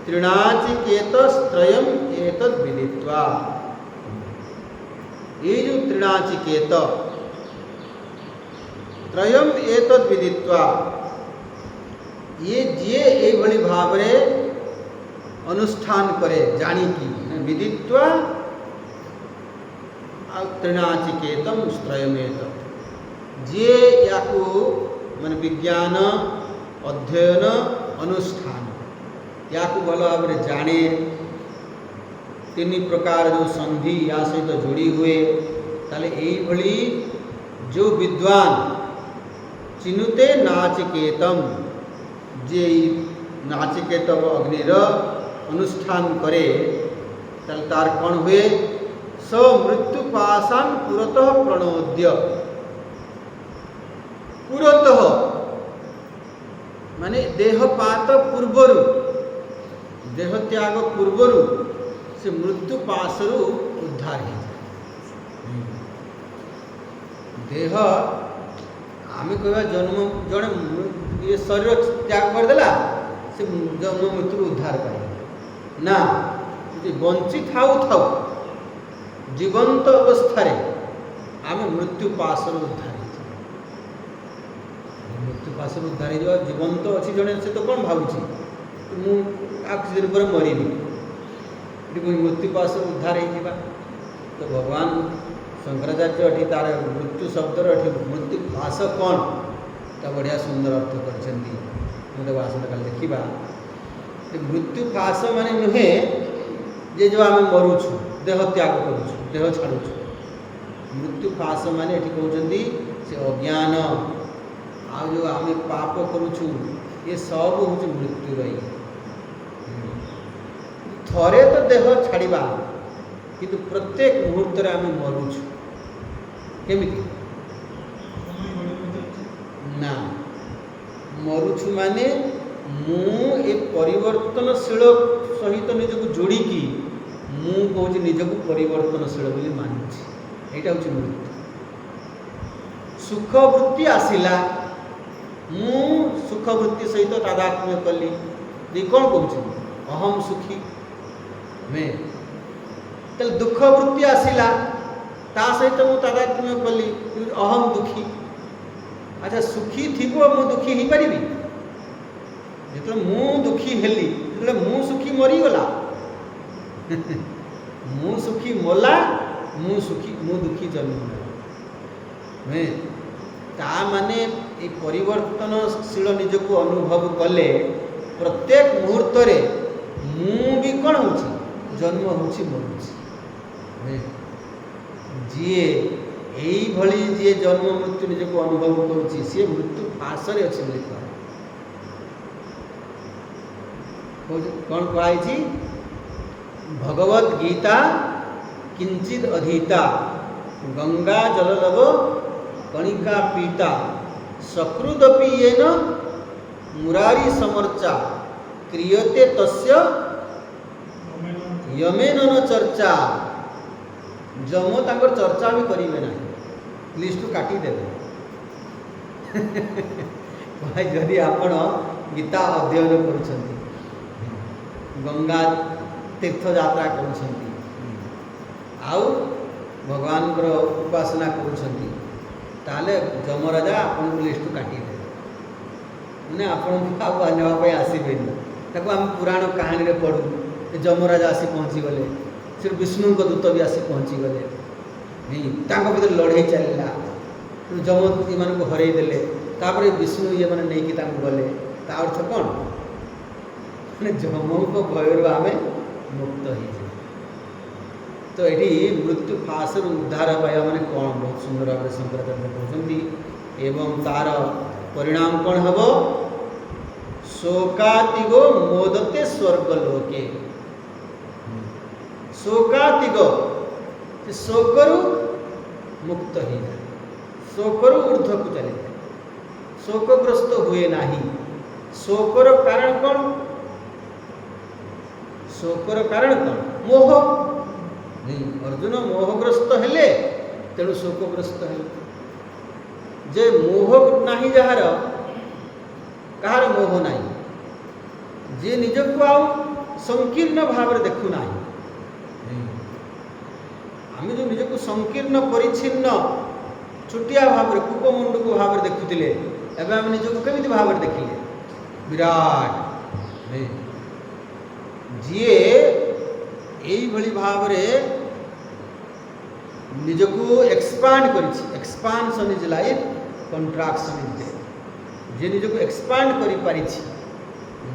तृणाचिकेतस्त्रयम् एतद् विदित्वा। ये जो तृणाचिकेत त्रयम् एतद् विदित्वा ये जे एभली भावरे अनुष्ठान करे जानिकी विदित्वा तृणाचिकेतम त्रयमेत जे याकू मन विज्ञान अध्ययन अनुष्ठान याकू भल भाव जाने तीन प्रकार जो संधि या सहित जोड़ी हुए ताले एभली जो विद्वान चिनुते नाचिकेतम जे नाचिकेत अग्निर अनुष्ठान करे ताले तार कौन हुए स मृत्युपाशान् पुरतः प्रणोद्य। पुरतः माने देहपात पूर्वरु देह त्याग पूर्वरु से मृत्युपाशरु उद्धार हो देह आम कह जन्म जड़े ये शरीर त्याग करदेला से जन्म मृत्यु उद्धार पाए ना बंची थाऊ थाऊ जीवंत अवस्था आम मृत्यु पाशर उद्धार मृत्यु पाशर उद्धार हो जीवंत अच्छी जड़े से तो कौन भावुची मुझे दिन पर मरबी मृत्यु पाशर उद्धार हो तो भगवान शंकराचार्य अठी तार मृत्यु शब्दर अठी मृत्यु पाश कौन तो बढ़िया सुंदर अर्थ कर आसंता काल देखा मृत्यु पाश मान नुहे जे जो आम मरुछु देह त्याग करुछु देह छाड़ुछु मृत्यु पाश माने एठी कहउछन्ती से अज्ञान आ जो आम पाप करुछु ये सब हूँ मृत्यु रही थरे तो देह छाड़वा किंतु प्रत्येक मुहूर्त रे आम मरुछु केमिति ना मरुछु माने मु ए परिवर्तनशील सहित निजक जोड़ी की मु कहूँ निजक परिवर्तनशील बोली मानुछि एटा हूँ मृत्यु। सुख वृत्ति आसिला मु सुख वृत्ति सहित तादात्म्य कली ये कौन कहूँ अहम सुखी मैं तो दुख वृत्ति आसिला ता सहित मु तादात्म्य कली अहम दुखी। अच्छा सुखी थी मु दुखी ही पारि जो मु दुखी हेली जो मु सुखी मरीगला मु सुखी मोला मु दुखी जन्म मैं ता माने ये परिवर्तनशील निजक अनुभव कले प्रत्येक मुहूर्त रे मु भी कौन हो जन्म हो मरुछि जी भली जी जन्म मृत्यु निजक अनुभव करुच्ची सी मृत्यु पाशरे अच्छे कौन कहुई भगवद गीता किंचित अधीता गंगा जललव कणिका पीता सकृदपि येन मुरारी समर्चा क्रियते तस्य यमेन न चर्चा जम तांकर चर्चा भी करेंगे ना लिस्ट काटी देवे जदि आपण गीता अध्ययन करुछंती गंगा तीर्थ यात्रा करुछंती आउ भगवान उपासना करुछंती ताले जमराजा आपन लिस्ट काटी दे मैंने आपन आसबे ताको आम पुराण कहानी रे पढ़ू जमराजा आसी पहुँची गले से विष्णु को दूत भी आसी पहुँची गले नहीं तांको भीतर लड़ाई चलला जम ये को हरई देले तापर विष्णु ये मैंने नहीं कि गले ता अर्थ कौन मैंने जम को भयर आम मुक्त हो तो ये मृत्यु फाशर उद्धार पाया मैंने कौन बहुत सुंदर भाव शंकराचार्य कहते एवं तार परिणाम कौन हम शोकातिगो मोदते स्वर्गलोके शोकातिग शोकरु मुक्त हो जाए, शोकरू ऊर्ध्व को चली जाए, शोकग्रस्त हुए नहीं। शोकर कारण कौन? शोकर कारण कौन? मोह। नहीं, अर्जुन मोहग्रस्त हेले तेणु शोकग्रस्त हेले। जे मोह नहीं जार कहार मोह नहीं, जे निजक आउ संकीर्ण भाव देखु ना, आम जो निजक संकीर्ण परिच्छिन्न छुटिया भाव कूपमुंड को भाव देखुले, एवं आम निजक केमी भाव देखिले विराट। जी यही भाव निजको एक्सपांड कर, expansion is life, contraction is death. जे निजको एक्सपांड करि पारिछि,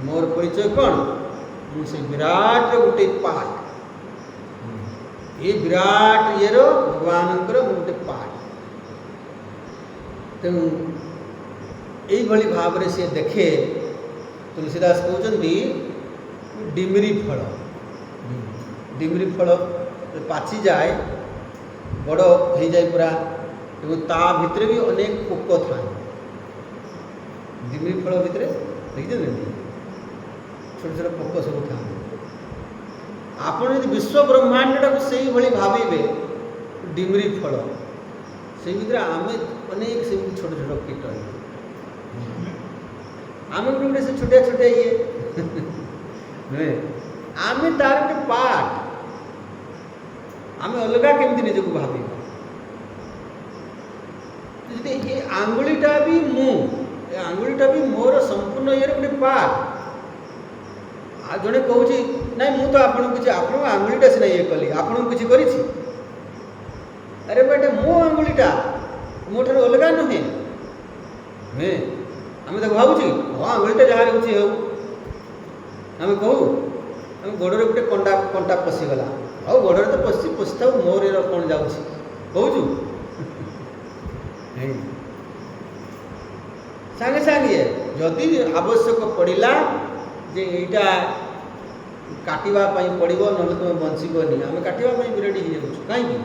मोर परिचय कौन? मुझे विराट गोटे पार्ट, ये विराट ये भगवान गोटे पार्ट। तेणु यही भाव से देखे। तुलसीदास कहते डिमरी फल, डिमरी फल पाची जाए बड़ हो जाए पूरा, एवं ता भितर भी अनेक पोक था। डिमरी फल भितर देखते छोट छोट पोक सब था। आपड़ यदि विश्व ब्रह्मांड टाक से भावे डिमरी फल, से भीतर आम अनेक से छोट छोट कीट, आम गोटे से छोटिया छोटिया ये नुहे, आम तार गोटे पार्ट। आम अलग केमती निजक भाव, ये आंगुलीटा भी मु, आंगुलीटा भी मोर संपूर्ण ये गोटे पार्ट। आ जड़े कहूँ ना मु तो आपको किसी आप आंगुलीटा सीना ये कली, आपको किसी करी, अरे बेटे मो आंगुलीटा मो ठार अलग नुहे नुहे। आम तो भावुँ हाँ आंगुलीटा जहाँ हो आम कहूँ आम गोड़े गोटे कंटा कंटा पशिगला, आउ गोड़े तो पशि था मोर ये कौन जाऊँ कहूँ सागे सागे जदि आवश्यक पड़ा जे यहीटा काटिबा पड़ो ना तुम बंचबनी, आम काटापी भी रेडी हो कहीं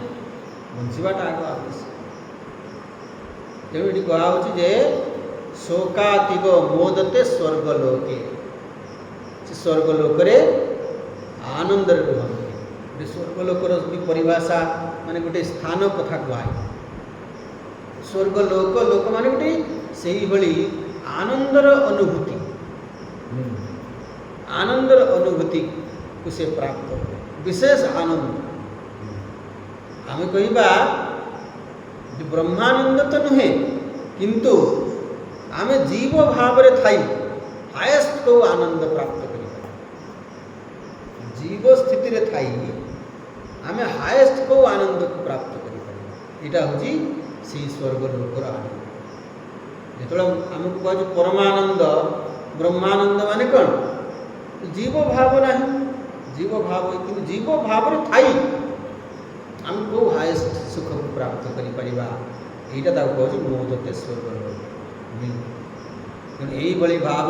बंचाटा आग आवश्यक। तेणु ये कहुचे शोकातिग मोदते स्वर्गलोके, स्वर्गलोक आनंद रुहते। स्वर्गलोकर भी परिभाषा माने गोटे स्थान कथा कहुए। स्वर्गलोक लोक माने गोटे से आनंदर अनुभूति, आनंदर अनुभूति को से प्राप्त हुए, विशेष आनंद। आम कहवा ब्रह्मानंद तो नुहे, किंतु आम जीव भाव थी हाएस्ट को आनंद प्राप्त कर, जीव स्थिति थी आम हाएस्ट को आनंद को प्राप्त कर। यहाँ हूँ से स्वर्गलोकर आनंद। जो आमको कह परमानंद ब्रह्मानंद माने कौन? जीव भाव ना, जीव भाव कि जीव भाव थी आम को हाएस्ट सुख को प्राप्त करें। यहाँ कहूँ मोदते स्वर्गलोक। यही भाव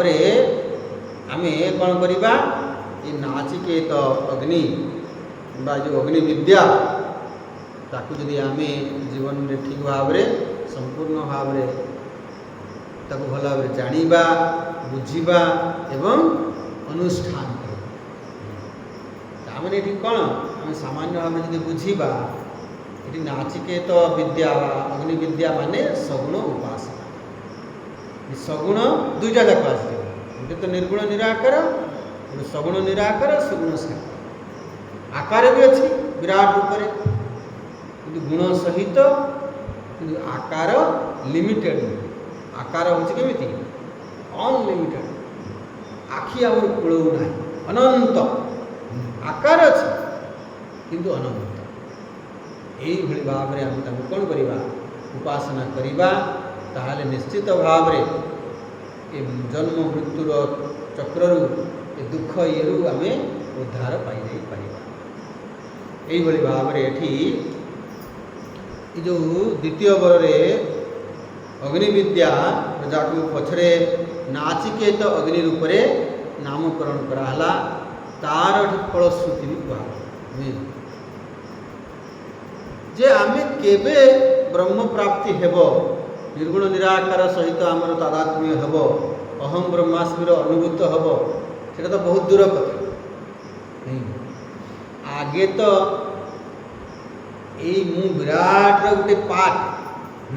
आम कौन करवा ये नाचिकेत अग्नि बा जो अग्नि विद्या ताकू जदि आम जीवन में ठीक भाव संपूर्ण भाव ताकू भल भाव जानिबा बुझिबा एवं अनुष्ठान करवा। ये कौन आम सामान्य भाव जब बुझिबा ये नाचिकेत विद्या अग्नि विद्या माने सगुण उपासना। सगुण दुईटा जाक आस गोटे तो निर्गुण निराकार, गोटे सगुण निराकार सगुण साकार। आकार भी अच्छी विराट रूप से गुण सहित आकार लिमिटेड। आकार हूँ केमी अनलिमिटेड, आखि आम कूलू ना अनंत आकार अच्छी किंतु अनंत। यही भाव में आम कौन करवा उपासना करवा, ताहले निश्चित भाव ये जन्म मृत्युर चक्रु ये दुख ये आम उद्धार पाई पार। यही भाव में जो द्वितीय बरे अग्नि विद्या जाकू पछरे नाचिकेत अग्नि रूप नामकरण कराला, तार फलश्रुति भी कह जे आम केबे ब्रह्म प्राप्ति हेब निर्गुण निराकार सहित आमर तादात्म्य हेब अहम ब्रह्मास्मिर अनुभूत हेब सेटा तो बहुत दूर कथा आगे तो यही मु विराट गोटे पार्ट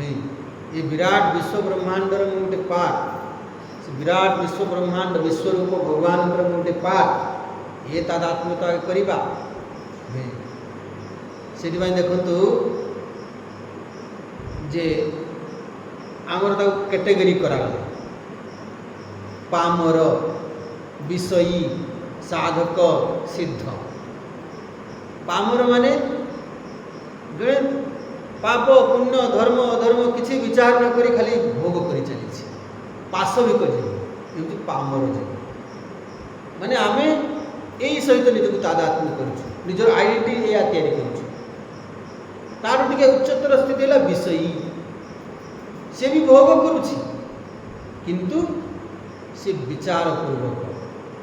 ये विराट विश्व ब्रह्मांडर गोटे पार्ट से विराट विश्व ब्रह्मांड विश्वरूप भगवान गोटे पार्ट ये तादात्म्यता करवा से देखु जे आमर कैटेगरी करागला पामर विषयी साधक सिद्ध पामर माने जे पाप पुण्य धर्म अधर्म किसी विचार न करी खाली भोग करी चली पाशविक जीव एमती पामर जीव माने आमे यही सहित निजक तादात्म्य करूँ निजर आइडेंटिटी या तैयारी करूँ तार टिके उच्चतर स्थिति है विषयी से भी भोग करुछि किंतु से विचार पूर्वक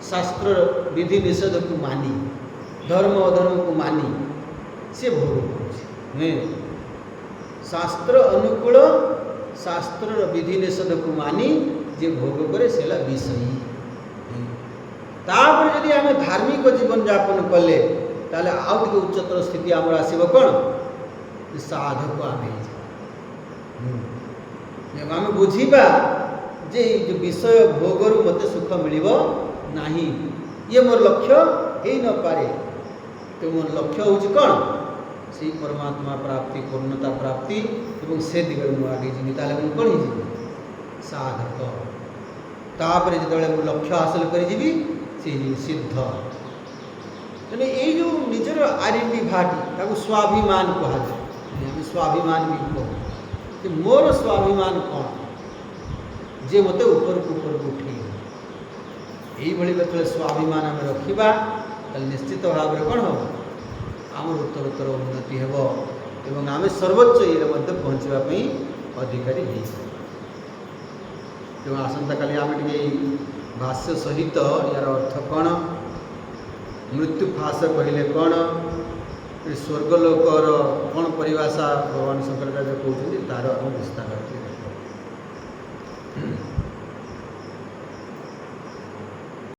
शास्त्र विधि निषेध को मानी धर्म अधर्म को मानी से भोग करुछि शास्त्र अनुकूल शास्त्र विधि निषेध को मानी जे भोग करे सेला विषयी तापर यदि आम धार्मिक जीवन यापन कले ताले आउ टिके उच्चतर स्थिति आमर आसीबो कोन साधक आम बुझा जे जो विषय भोगरु मत सुख मिलिबो नाही ये मोर लक्ष्य हो न पारे तो मोर लक्ष्य हूँ कौन से परमात्मा प्राप्ति पूर्णता प्राप्ति एवं से दिगरे मु आगे जीवी ताले मु कौन ही साधक तापर जो लक्ष्य हासिल कर जीवी से सिद्ध तेणु ये जो निजर आइडेंटिटी भाटी स्वाभिमान कहुए स्वाभिमान भी कहू मोर स्वाभिमान कौन जे मत ऊपर को उठे ये स्वाभिमान आम रखा निश्चित भाव में कौन हम आम उत्तरोत्तर उन्नति हेब एवं आम सर्वोच्च ये पहुँचापी अधिकारी हो तेणु आसंता काली आम टे भाष्य सहित यार अर्थ कौन मृत्यु फास कहले कौन स्वर्गलोकर कौन परिभाषा भगवान शंकराचार्य कहते तार विस्तार